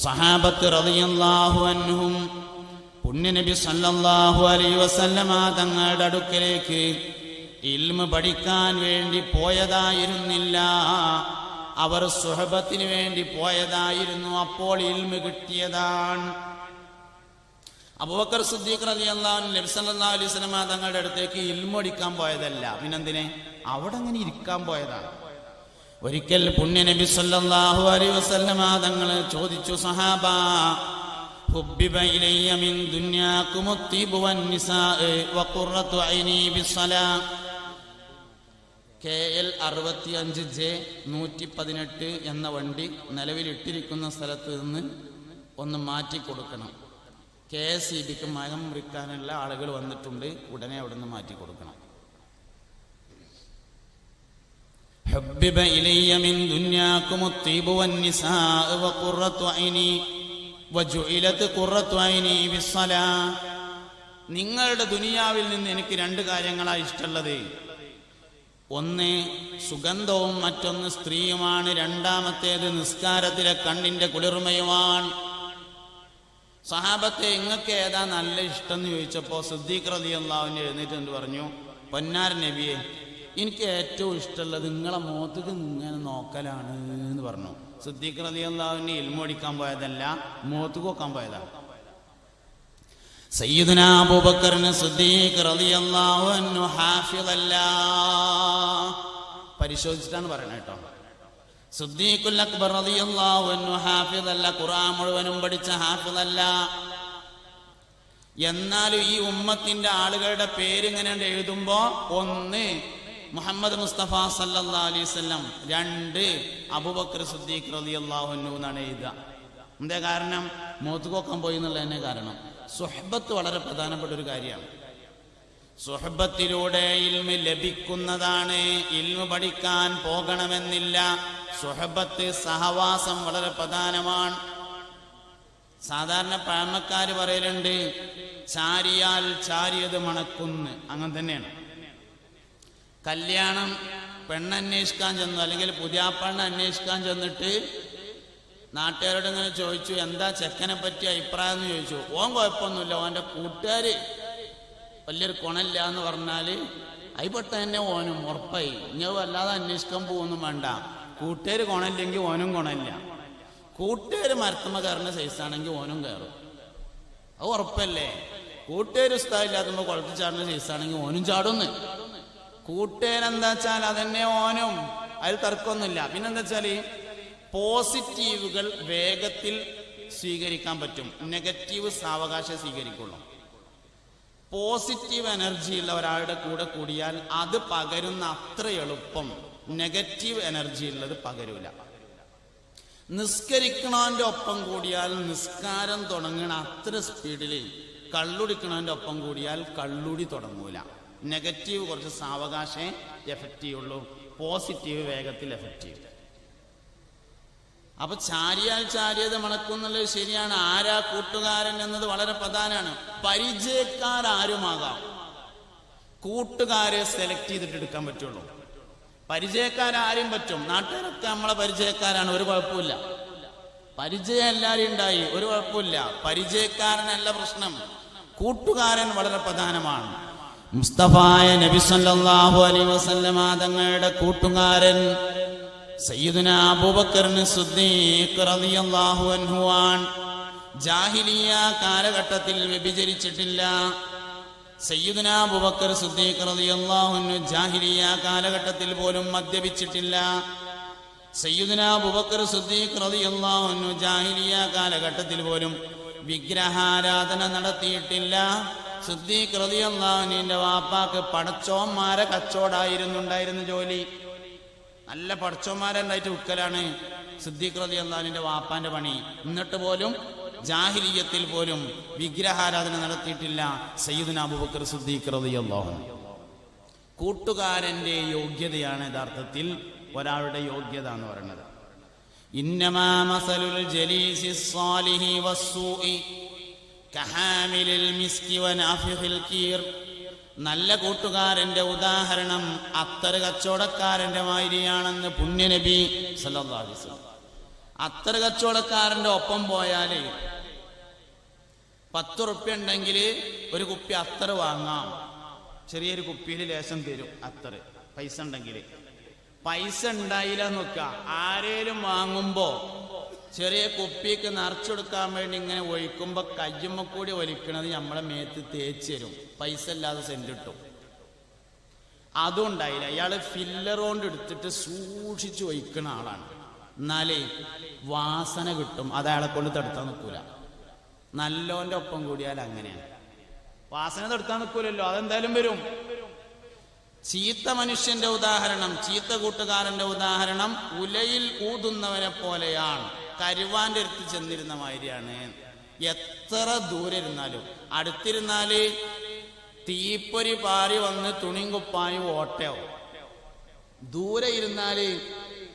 സഹാബത്ത് റളിയല്ലാഹു അൻഹും പുണ്യനബി സല്ലല്ലാഹു അലൈഹി വസല്ലമ തങ്ങളുടെ അടുക്കലേക്ക് ഇൽമ പഠിക്കാൻ വേണ്ടി പോയതായിരുന്നില്ല. അവർ സുഹബത്തിന് വേണ്ടി പോയതായിരുന്നു, അപ്പോൾ ഇൽമ് കിട്ടിയതാണ്. അബൂബക്കർ സിദ്ദീഖ് റളിയല്ലാഹു അൻഹു നബി സല്ലല്ലാഹു അലൈഹി വസല്ലം തങ്ങളുടെ അടുത്തേക്ക് ഇൽമു പഠിക്കാൻ പോയതല്ല, പിന്നെന്തിനെ അവിടെ അങ്ങനെ ഇരിക്കാൻ പോയതാണ്. ഒരിക്കൽ പുണ്യ നബി സല്ലല്ലാഹു അലൈഹി വസല്ലം തങ്ങൾ ചോദിച്ചു, സഹാബാ ഹുബ്ബിബ ഇലയ്യ മിൻ ദുനിയാകും അത്തിബു വന്നിസാഅ വഖുറത്തു ഐനി ബിസ്സലാ. KL 65J 118 എന്ന വണ്ടി നിലവിലിട്ടിരിക്കുന്ന സ്ഥലത്ത് നിന്ന് ഒന്ന് മാറ്റി കൊടുക്കണം. KSEBക്ക് മരം മുറിക്കാനുള്ള ആളുകൾ വന്നിട്ടുണ്ട്, ഉടനെ അവിടെ നിന്ന് മാറ്റി കൊടുക്കണം. ഹബ്ബിബ ഇലയ്യ മിൻ ദുനിയാകും അത്തിബു വന്നിസാഅ വഖുറത്തു ഐനി വജുഇലത് ഖുറത്തു ഐനി ബിസ്സലാ. നിങ്ങളുടെ ദുനിയാവിൽ നിന്ന് എനിക്ക് രണ്ട് കാര്യങ്ങളാണ് ഇഷ്ടമുള്ളത്. ഒന്ന് സുഗന്ധവും മറ്റൊന്ന് സ്ത്രീയുമാണ്. രണ്ടാമത്തേത് നിസ്കാരത്തിലെ കണ്ണിന്റെ കുളിർമയുമാണ്. സഹാബത്തെ ഇങ്ങക്ക് ഏതാ നല്ല ഇഷ്ടം എന്ന് ചോദിച്ചപ്പോൾ സിദ്ദീഖ് റളിയല്ലാഹു അൻഹു എഴുന്നേറ്റ് എന്ന് പറഞ്ഞു, പൊന്നാർ നബിയെ, എനിക്ക് ഏറ്റവും ഇഷ്ടമുള്ളത് നിങ്ങളെ മുഖത്തേക്ക് ഇങ്ങനെ നോക്കലാണ് എന്ന് പറഞ്ഞു. സിദ്ദീഖ് റളിയല്ലാഹു അൻഹു ഇൽമു പഠിക്കാൻ പോയതല്ല, മുഖത്തേക്ക് നോക്കാൻ പോയതാണ്. സയ്യിദുനാ അബൂബക്കർ സിദ്ദീഖ് റളിയല്ലാഹു അൻഹു ഹാഫിളല്ല, പരിശോധിച്ചിട്ടാണ് പറയണത് കേട്ടോ. സിദ്ദീഖുൽ അക്ബർ റളിയല്ലാഹു അൻഹു ഹാഫിളല്ല, ഖുർആൻ മുഴുവനും പഠിച്ച ഹാഫിളല്ല. എന്നാലും ഈ ഉമ്മത്തിന്റെ ആളുകളുടെ പേരിങ്ങനെ എഴുതുമ്പോ ഒന്ന് മുഹമ്മദ് മുസ്തഫ സല്ലല്ലാഹു അലൈഹി വസല്ലം, രണ്ട് അബൂബക്കർ സിദ്ദീഖ് റളിയല്ലാഹു അൻഹു എന്നാണ് എഴുതുക. എന്തേ കാരണം? മോത്തുകൊക്കാൻ പോയി എന്നുള്ളതന്നെ കാരണം. സുഹബത്ത് വളരെ പ്രധാനപ്പെട്ട ഒരു കാര്യമാണ്. സുഹബത്തിലൂടെ ഇൽമ് ലഭിക്കുന്നതാണ്. ഇൽമ് പഠിക്കാൻ പോകണമെന്നില്ല. സുഹബത്ത്, സഹവാസം വളരെ പ്രധാനമാണ്. സാധാരണ പഴമക്കാര് പറയലുണ്ട്, ചാരിയാൽ ചാരിയത് മണക്കുന്ന്. അങ്ങനെ തന്നെയാണ്. കല്യാണം പെണ്ണന്വേഷിക്കാൻ ചെന്നു, അല്ലെങ്കിൽ പുതിയാപ്പണ്ണ അന്വേഷിക്കാൻ ചെന്നിട്ട് നാട്ടുകാരോട് ഇങ്ങനെ ചോദിച്ചു, എന്താ ചെക്കനെ പറ്റി അഭിപ്രായം എന്ന് ചോദിച്ചു. ഓൻ കുഴപ്പമൊന്നുമില്ല, ഓൻ്റെ കൂട്ടുകാർ വലിയൊരു കുണമില്ല എന്ന് പറഞ്ഞാൽ അതിൽപ്പെട്ട തന്നെ ഓനും ഉറപ്പായി. ഇനി വല്ലാതെ അന്വേഷിക്കാൻ പോകുന്നു വേണ്ട. കൂട്ടുകാർ കുണമില്ലെങ്കിൽ ഓനും കുണമില്ല. കൂട്ടുകാർ മരത്തമ്മ കയറുന്ന സൈസാണെങ്കിൽ ഓനും കയറും, അത് ഉറപ്പല്ലേ. കൂട്ടുകാർ ഉസ്താദില്ലാത്തുമ്പോൾ കുളത്തിൽ ചാടുന്ന സൈസാണെങ്കിൽ ഓനും ചാടുന്നു. കൂട്ടുകാരെന്താ വെച്ചാൽ അതന്നെ ഓനും, അതിൽ തർക്കമൊന്നുമില്ല. പിന്നെന്താ വെച്ചാൽ പോസിറ്റീവുകൾ വേഗത്തിൽ സ്വീകരിക്കാൻ പറ്റും, നെഗറ്റീവ് സാവകാശം സ്വീകരിക്കുള്ളൂ. പോസിറ്റീവ് എനർജി ഉള്ള ഒരാളുടെ കൂടെ കൂടിയാൽ അത് പകരുന്ന അത്ര എളുപ്പം നെഗറ്റീവ് എനർജി ഉള്ളത് പകരൂല. നിസ്കരിക്കണവന്റെ ഒപ്പം കൂടിയാൽ നിസ്കാരം തുടങ്ങണ അത്ര സ്പീഡിൽ കള്ളുടിക്കണവന്റെ ഒപ്പം കൂടിയാൽ കള്ളുടി തുടങ്ങൂല. നെഗറ്റീവ് കുറച്ച് സാവകാശം എഫക്റ്റീവ് ഉള്ളൂ, പോസിറ്റീവ് വേഗത്തിൽ എഫക്റ്റീവ്. അപ്പൊ ചാരിയാൽ ചാരിയത് മണക്കുന്നുള്ളത് ശരിയാണ്. ആരാ കൂട്ടുകാരൻ എന്നത് വളരെ പ്രധാനമാണ്. പരിചയക്കാരാരുമാകാം, കൂട്ടുകാരെ സെലക്ട് ചെയ്തിട്ട് എടുക്കാൻ പറ്റുള്ളൂ. പരിചയക്കാരും പറ്റും, നാട്ടുകാരൊക്കെ നമ്മളെ പരിചയക്കാരാണ്, ഒരു കുഴപ്പമില്ല. പരിചയം എല്ലാവരും ഉണ്ടായി, ഒരു കുഴപ്പമില്ല. പരിചയക്കാരനല്ല പ്രശ്നം, കൂട്ടുകാരൻ വളരെ പ്രധാനമാണ്. മുസ്തഫായ നബി സല്ലല്ലാഹു അലൈഹി വസല്ലമ തങ്ങളുടെ കൂട്ടുകാരൻ സയ്യിദുനാ അബൂബക്കർ സിദ്ദീഖ് റളിയല്ലാഹു അൻഹു ആണ്. ജാഹിലിയ കാലഘട്ടത്തിൽ വ്യഭിചരിച്ചിട്ടില്ല. സയ്യിദുനാ അബൂബക്കർ സിദ്ദീഖ് റളിയല്ലാഹു അൻഹു ജാഹിലിയ കാലഘട്ടത്തിൽ പോലും മദ്യപിച്ചിട്ടില്ല. സയ്യിദുനാ അബൂബക്കർ സിദ്ദീഖ് റളിയല്ലാഹു അൻഹു ജാഹിലിയ കാലഘട്ടത്തിൽ പോലും വിഗ്രഹാരാധന നടത്തിയിട്ടില്ല. സിദ്ദീഖ് റളിയല്ലാഹു അൻഹുവിന്റെ വാപ്പാക്ക് പടച്ചോന്മാരെ കച്ചവടമായിരുന്നുണ്ടായിരുന്ന ജോലി. നല്ല പടച്ചോന്മാരുണ്ടായിട്ട് ഉക്കലാണ് സിദ്ദീഖ് റളിയല്ലാഹു അൻഹുവിന്റെ വാപ്പാന്റെ പണി. എന്നിട്ട് പോലും ജാഹിലിയത്തിൽ പോലും വിഗ്രഹാരാധന നടത്തിയിട്ടില്ല സയ്യിദുനാ അബൂബക്കർ സിദ്ദീഖ് റളിയല്ലാഹു അൻഹു. കൂട്ടുകാരന്റെ യോഗ്യതയാണ് യഥാർത്ഥത്തിൽ ഒരാളുടെ യോഗ്യത എന്ന് പറയുന്നത്. ഇന്നമാ മസലുൽ ജലീസി സ്സാലിഹി വസ്സൂഇ കഹാമിലിൽ മിസ്കി വനാഫിഖിൽ കീർ. നല്ല കൂട്ടുകാരന്റെ ഉദാഹരണം അത്തറ് കച്ചവടക്കാരന്റെ മാതിരിയാണെന്ന് പുണ്യനബി സല്ലല്ലാഹു അലൈഹി വസല്ലം. അത്തറ് കച്ചവടക്കാരന്റെ ഒപ്പം പോയാല് 10 റുപ്യ ഉണ്ടെങ്കിൽ ഒരു കുപ്പി അത്തറ് വാങ്ങാം. ചെറിയൊരു കുപ്പിയിൽ ലേശം തരും അത്തറ്, പൈസ ഉണ്ടെങ്കിൽ. പൈസ ഉണ്ടായില്ല നോക്ക. ആരേലും വാങ്ങുമ്പോ ചെറിയ കുപ്പിക്ക് നിറച്ചെടുക്കാൻ വേണ്ടി ഇങ്ങനെ ഒഴിക്കുമ്പോ കയ്യുമ്മ കൂടി ഒലിക്കണത് നമ്മളെ മേത്ത് തേച്ച് തരും. പൈസ ഇല്ലാതെ സെന്റ് കിട്ടും. അതും ഉണ്ടായില്ല. അയാള് ഫില്ലർ കൊണ്ട് എടുത്തിട്ട് സൂക്ഷിച്ച് ഒഴിക്കുന്ന ആളാണ്. എന്നാലേ വാസന കിട്ടും. അത് അയാളെ കൊണ്ട് തടുത്താൻ നിൽക്കൂല. നല്ലോന്റെ ഒപ്പം കൂടിയാൽ അങ്ങനെയാണ്. വാസന തടുത്താൻ നിൽക്കൂലല്ലോ, അതെന്തായാലും വരും. ചീത്ത മനുഷ്യന്റെ ഉദാഹരണം, ചീത്ത കൂട്ടുകാരന്റെ ഉദാഹരണം ഉലയിൽ ഊതുന്നവനെ പോലെയാണ്. കരുവാന്റെ അടുത്ത് ചെന്നിരുന്ന മാതിരിയാണ്. എത്ര ദൂരെ ഇരുന്നാലും, അടുത്തിരുന്നാല് തീപ്പൊരി പാറി വന്ന് തുണിയും കുപ്പായും ഓട്ടയാവും. ദൂരെ ഇരുന്നാല്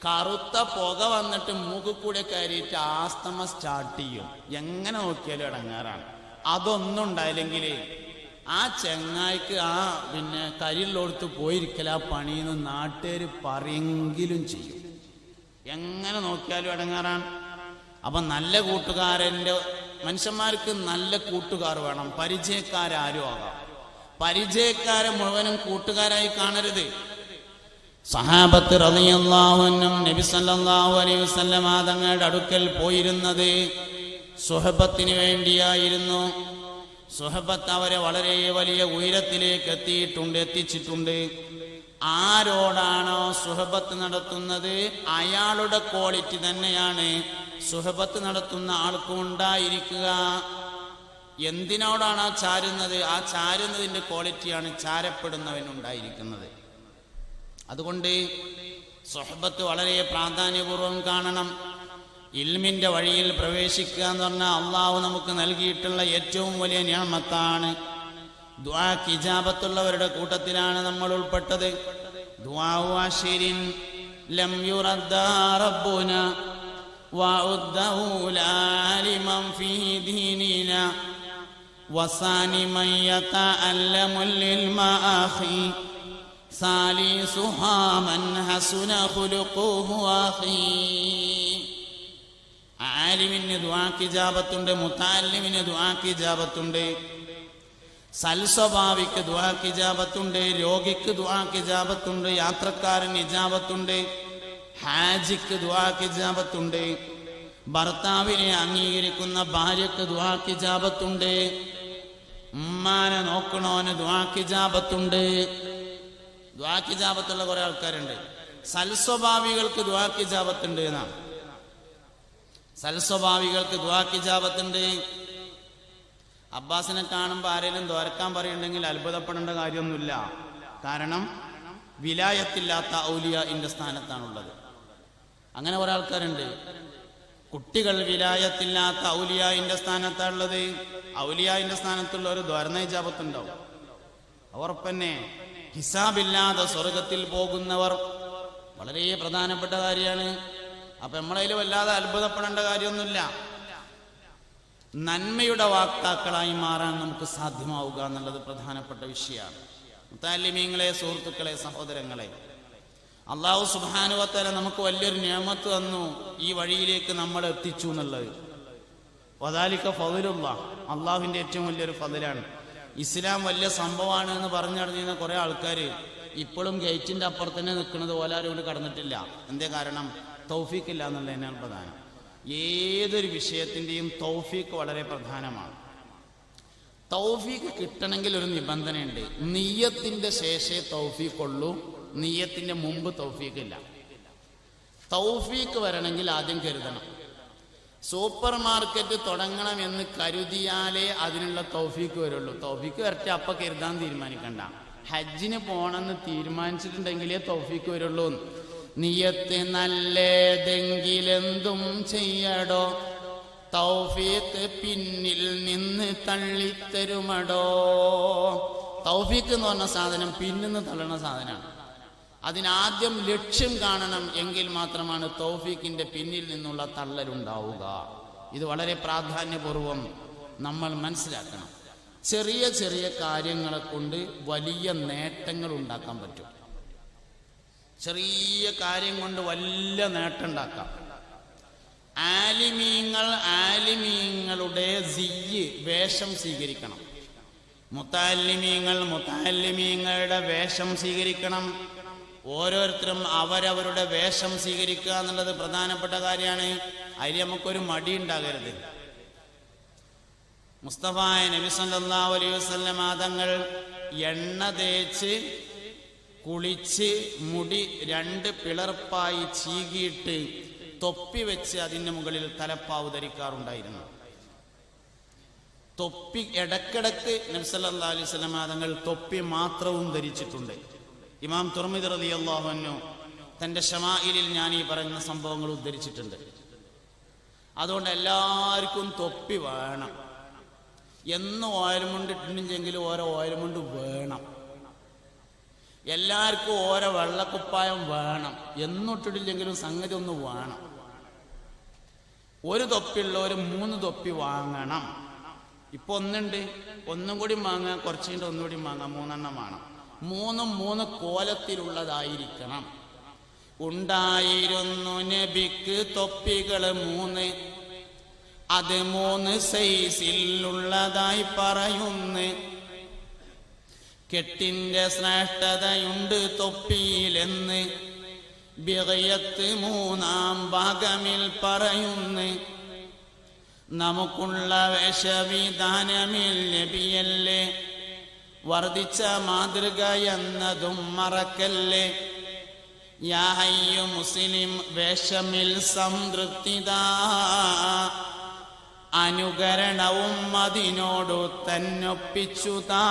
കറുത്ത പുക വന്നിട്ട് മൂക്ക് കൂടെ കയറിയിട്ട് ആസ്തമ സ്റ്റാർട്ട് ചെയ്യും. എങ്ങനെ നോക്കിയാലും ഇടങ്ങാറാണ്. അതൊന്നും ഉണ്ടായില്ലെങ്കിൽ ആ ചെങ്ങായിക്ക് പിന്നെ കരിയിലോടുത്ത് പോയിരിക്കല ആ പണിന്ന് നാട്ടുകാർ പറയെങ്കിലും ചെയ്യും. എങ്ങനെ നോക്കിയാലും ഇടങ്ങാറാണ്. അപ്പൊ നല്ല കൂട്ടുകാരന്റെ മനുഷ്യന്മാർക്ക് നല്ല കൂട്ടുകാർ വേണം. പരിചയക്കാരും ആകാം. പരിചയക്കാരെ മുഴുവനും കൂട്ടുകാരായി കാണരുത്. സഹാബത്ത് റളിയല്ലാഹു അൻഹും നബി സല്ലല്ലാഹു അലൈഹി വസല്ലം തങ്ങളുടെ അടുക്കൽ പോയിരുന്നത് സുഹബത്തിന് വേണ്ടിയായിരുന്നു. സുഹബത്ത് അവരെ വളരെ വലിയ ഉയരത്തിലേക്ക് എത്തിച്ചിട്ടുണ്ട്. ആരോടാണോ സുഹബത്ത് നടത്തുന്നത് അയാളുടെ ക്വാളിറ്റി തന്നെയാണ് സുഹബത്ത് നടത്തുന്ന ആൾക്കും ഉണ്ടായിരിക്കുക. എന്തിനോടാണ് ആ ചാരുന്നത്, ആ ചാരുന്നതിന്റെ ക്വാളിറ്റിയാണ് ചാരപ്പെടുന്നവനുണ്ടായിരിക്കുന്നത്. അതുകൊണ്ട് സുഹബത്ത് വളരെ പ്രാധാന്യപൂർവം കാണണം. ഇൽമിന്റെ വഴിയിൽ പ്രവേശിക്കുക എന്ന് പറഞ്ഞാൽ അള്ളാഹു നമുക്ക് നൽകിയിട്ടുള്ള ഏറ്റവും വലിയ നിഅമത്താണ്. ദുആക്ക് ഇജാബത്തുള്ളവരുടെ കൂട്ടത്തിലാണ് നമ്മൾ ഉൾപ്പെട്ടത്. ദുആഉ അശ്രിൻ ലം യുറദ്ദ റബ്ബുന വഉദ്ദഹു ലാലിമൻ ഫീ ദീനിന വസാനി മൻ യതഅല്ലമു ലിൽ മആഖി സാലിസുഹാ മൻ ഹസുന ഖുലുഖുഹു അഖീ. ആലിമിന് ദുആക്ക് ഇജാബത്തുണ്ട്, മുതഅല്ലിമിന് ദുആക്ക് ഇജാബത്തുണ്ട്, സൽസ്വഭാവിക്ക് ദുആക്ക് ഇജാബത്തുണ്ട്, രോഗിക്ക് ദുആക്ക് ഇജാബത്തുണ്ട്, യാത്രക്കാരന് ഇജാബത്തുണ്ട്, ഹാജിക്ക് ദുആക്ക് ഇജാബത്തുണ്ട്, ഭർത്താവിനെ അംഗീകരിക്കുന്ന ഭാര്യക്ക് ദുആക്ക് ഇജാബത്തുണ്ട്, ഉമ്മാനെ നോക്കണോന് ദുആക്ക് ഇജാബത്തുണ്ട്. ദുആക്ക് ഇജാബത്തുള്ള കുറെ ആൾക്കാരുണ്ട്. സൽസ്വഭാവികൾക്ക് ദുആക്ക് ഇജാബത്തുണ്ട് എന്നാണ്. സൽസ്വഭാവികൾക്ക് ദുആക്ക് ഇജാബത്തുണ്ട്. അബ്ബാസിനെ കാണുമ്പോൾ ആരെങ്കിലും ദ്വാരക്കാൻ പറയുന്നുണ്ടെങ്കിൽ അത്ഭുതപ്പെടേണ്ട കാര്യമൊന്നുമില്ല. കാരണം വിലായത്തില്ലാത്ത ഔലിയാഇന്റെ സ്ഥാനത്താണുള്ളത്. അങ്ങനെ കുറെ ആൾക്കാരുണ്ട്. കുട്ടികൾ വിലായത്തില്ലാത്ത ഔലിയാഇന്റെ സ്ഥാനത്താണുള്ളത്. ഔലിയാഇന്റെ സ്ഥാനത്തുള്ള ഒരു ദ്വാരന ഇജാബത്തുണ്ടാവും. ഉറപ്പന്നെ. ഹിസാബില്ലാതെ സ്വർഗത്തിൽ പോകുന്നവർ വളരെ പ്രധാനപ്പെട്ട കാര്യമാണ്. അപ്പൊ നമ്മളതിൽ വല്ലാതെ അത്ഭുതപ്പെടേണ്ട കാര്യമൊന്നുമില്ല. നന്മയുടെ വാക്താക്കളായി മാറാൻ നമുക്ക് സാധ്യമാവുക എന്നുള്ളത് പ്രധാനപ്പെട്ട വിഷയമാണ്. മുതഅല്ലിമീങ്ങളെ, സുഹൃത്തുക്കളെ, സഹോദരങ്ങളെ, അല്ലാഹു സുബ്ഹാനഹു വ തആല നമുക്ക് വലിയൊരു നിഅമത്ത് തന്നു. ഈ വഴിയിലേക്ക് നമ്മൾ എത്തിച്ചു എന്നുള്ളത് വദാലിക ഫദ്ലുല്ലാഹ്, അള്ളാഹുവിന്റെ ഏറ്റവും വലിയൊരു ഫദ്ലാണ്. ഇസ്ലാം വലിയ സംഭവമാണ് എന്ന് പറഞ്ഞറിഞ്ഞിരുന്ന കുറെ ആൾക്കാർ ഇപ്പോഴും ഗേറ്റിന്റെ അപ്പുറത്ത് തന്നെ നിൽക്കുന്നത് പോലെ ആരും ഇവിടെ കടന്നിട്ടില്ല. എന്തേ കാരണം? തൗഫീഖ് ഇല്ല എന്നുള്ളതിനാണ് പ്രധാനം. ഏതൊരു വിഷയത്തിന്റെയും തൗഫീഖ് വളരെ പ്രധാനമാണ്. തൗഫീഖ് കിട്ടണമെങ്കിൽ ഒരു നിബന്ധനയുണ്ട്. നിയ്യത്തിന്റെ ശേഷേ തൗഫീഖ് ഉള്ളൂ, നിയ്യത്തിന്റെ മുമ്പ് തൗഫീഖ് ഇല്ല. തൗഫീഖ് വരണമെങ്കിൽ ആദ്യം കരുതണം. സൂപ്പർ മാർക്കറ്റ് തുടങ്ങണം എന്ന് കരുതിയാലേ അതിനുള്ള തൗഫീഖ് വരുള്ളൂ. തൗഫീഖ് വരട്ടെ, അപ്പൊ കരുതാൻ തീരുമാനിക്കണ്ട. ഹജ്ജിന് പോണെന്ന് തീരുമാനിച്ചിട്ടുണ്ടെങ്കിലേ തൗഫീഖ് വരുള്ളൂ. നിയത്ത് നല്ലതെങ്കിലെന്തും ചെയ്യടോ, തൗഫീഖ് പിന്നിൽ നിന്ന് തള്ളിത്തരുമടോ. തൗഫീഖ് എന്ന് പറഞ്ഞ സാധനം പിന്നിന്ന് തള്ളണ സാധനമാണ്. അതിനാദ്യം ലക്ഷ്യം കാണണം. എങ്കിൽ മാത്രമാണ് തൗഫീഖിന്റെ പിന്നിൽ നിന്നുള്ള തള്ളലുണ്ടാവുക. ഇത് വളരെ പ്രാധാന്യപൂർവം നമ്മൾ മനസ്സിലാക്കണം. ചെറിയ ചെറിയ കാര്യങ്ങളെ കൊണ്ട് വലിയ നേട്ടങ്ങൾ ഉണ്ടാക്കാൻ പറ്റും. ചെറിയ കാര്യം കൊണ്ട് വലിയ നേട്ടം ഉണ്ടാക്കാം. ആലിമീങ്ങളുടെ വേഷം സ്വീകരിക്കണം. മുതഅല്ലിമീങ്ങളുടെ വേഷം സ്വീകരിക്കണം. ഓരോരുത്തരും അവരവരുടെ വേഷം സ്വീകരിക്കുക എന്നുള്ളത് പ്രധാനപ്പെട്ട കാര്യമാണ്. അതിൽ നമുക്കൊരു മടി ഉണ്ടാകരുത്. മുസ്തഫായ നബി സല്ലല്ലാഹു അലൈഹി വസല്ലം തങ്ങൾ എണ്ണ തേച്ച് കുളിച്ച് മുടി 2 പിളർപ്പായി ചീകിയിട്ട് തൊപ്പി വെച്ച് അതിൻ്റെ മുകളിൽ തലപ്പാവ് ധരിക്കാറുണ്ടായിരുന്നു. തൊപ്പി ഇടക്കിടക്ക് നബി സല്ലല്ലാഹു അലൈഹി വസല്ലം തങ്ങൾ തൊപ്പി മാത്രവും ധരിച്ചിട്ടുണ്ട്. ഇമാം തുർമിദി റളിയല്ലാഹു അൻഹു തൻ്റെ ശമാഇലിൽ ഞാൻ ഈ പറയുന്ന സംഭവങ്ങൾ ഉദ്ധരിച്ചിട്ടുണ്ട്. അതുകൊണ്ട് എല്ലാവർക്കും തൊപ്പി വേണം. എന്നും ഓയിൽമുണ്ട് ഇട്ടിട്ടുണ്ടെങ്കിലും ഓരോ ഓയിൽമുണ്ട് വേണം. എല്ലാവർക്കും ഓരോ വെള്ളക്കുപ്പായം വേണം. എന്നും ഇട്ടിട്ടില്ലെങ്കിലും സംഗതി ഒന്ന് വേണം. ഒരു തൊപ്പിയുള്ളവർ 3 തൊപ്പി വാങ്ങണം. ഇപ്പൊ ഒന്നുണ്ട്, ഒന്നും കൂടി വാങ്ങാം, കുറച്ച് കഴിഞ്ഞിട്ട് ഒന്നുകൂടി വാങ്ങാം, 3 എണ്ണം വേണം. 3 കോലത്തിലുള്ളതായിരിക്കണം. ഉണ്ടായിരുന്നു നബിക്ക് തൊപ്പികൾ 3, അത് 3 സൈസിലുള്ളതായി പറയുന്നു. കെട്ടിന്റെ ശ്രേഷ്ഠതയുണ്ട് തൊപ്പിയിലെന്ന് ബിഗയത്ത് 3-ാം ഭാഗമിൽ പറയുന്നു. നമുക്കുള്ള വേഷവിധാനമിൽ നബിയല്ലേ വർദ്ധിച്ച മാതൃക എന്നതും മറക്കല്ലേ. യാ ഹയ്യു മുസ്ലിം വേഷമിൽ സംതൃപ്തിത, അനുകരണവും അതിനോടു തന്നൊപ്പിച്ചുതാ.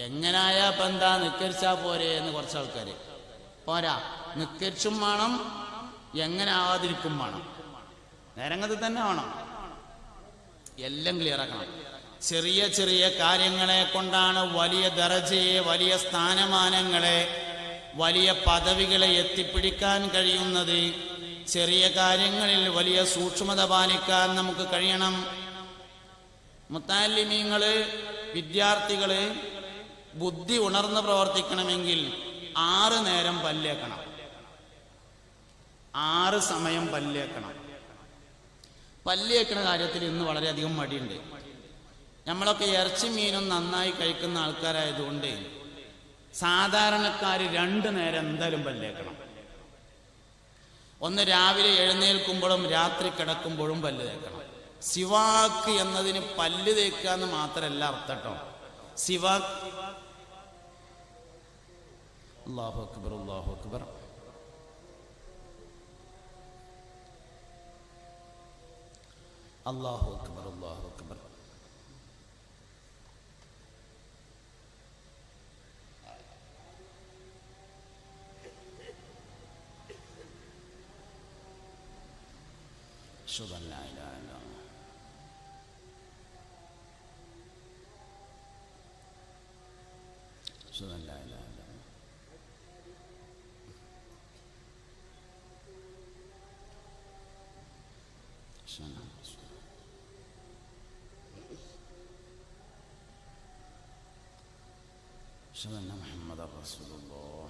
എങ്ങനായ എന്താ നിക്കരിച്ചാ പോരെ എന്ന് കുറച്ച് ആൾക്കാര് പോരാ, നിക്കരിച്ചും വേണം, എങ്ങനെ ആവാതിരിക്കും വേണം, നേരങ്ങത് തന്നെ വേണം. എല്ലാം ക്ലിയർ ആക്കണം. ചെറിയ ചെറിയ കാര്യങ്ങളെ കൊണ്ടാണ് വലിയ ദറജയെ, വലിയ സ്ഥാനമാനങ്ങളെ, വലിയ പദവികളെ എത്തിപ്പിടിക്കാൻ കഴിയുന്നത്. ചെറിയ കാര്യങ്ങളിൽ വലിയ സൂക്ഷ്മത പാലിക്കാൻ നമുക്ക് കഴിയണം. മുത്തഅല്ലിമീങ്ങള്, വിദ്യാർത്ഥികള് ബുദ്ധി ഉണർന്ന് പ്രവർത്തിക്കണമെങ്കിൽ 6 നേരം പല്ലേക്കണം, 6 സമയം പല്ലേക്കണം. പല്ലേക്കണ കാര്യത്തിൽ ഇന്ന് വളരെയധികം മടിയുണ്ട്. നമ്മളൊക്കെ ഇറച്ചി മീനും നന്നായി കഴിക്കുന്ന ആൾക്കാരായതുകൊണ്ട് സാധാരണക്കാർ 2 നേരം എന്തായാലും പല്ലേക്കണം. ഒന്ന് രാവിലെ എഴുന്നേൽക്കുമ്പോഴും രാത്രി കിടക്കുമ്പോഴും പല്ല് തേക്കണം. സിവാക്ക് എന്നതിന് പല്ല് തേക്കുക എന്ന് മാത്രമല്ല അർത്ഥം കേട്ടോ. സിവാക്ക്, അല്ലാഹു അക്ബർ, അല്ലാഹു അക്ബർ. അല്ലാഹു അക്ബർ, അല്ലാഹു അക്ബർ. أشهد أن لا إله إلا الله. أشهد أن لا إله إلا الله. أشهد أن محمدا رسول الله.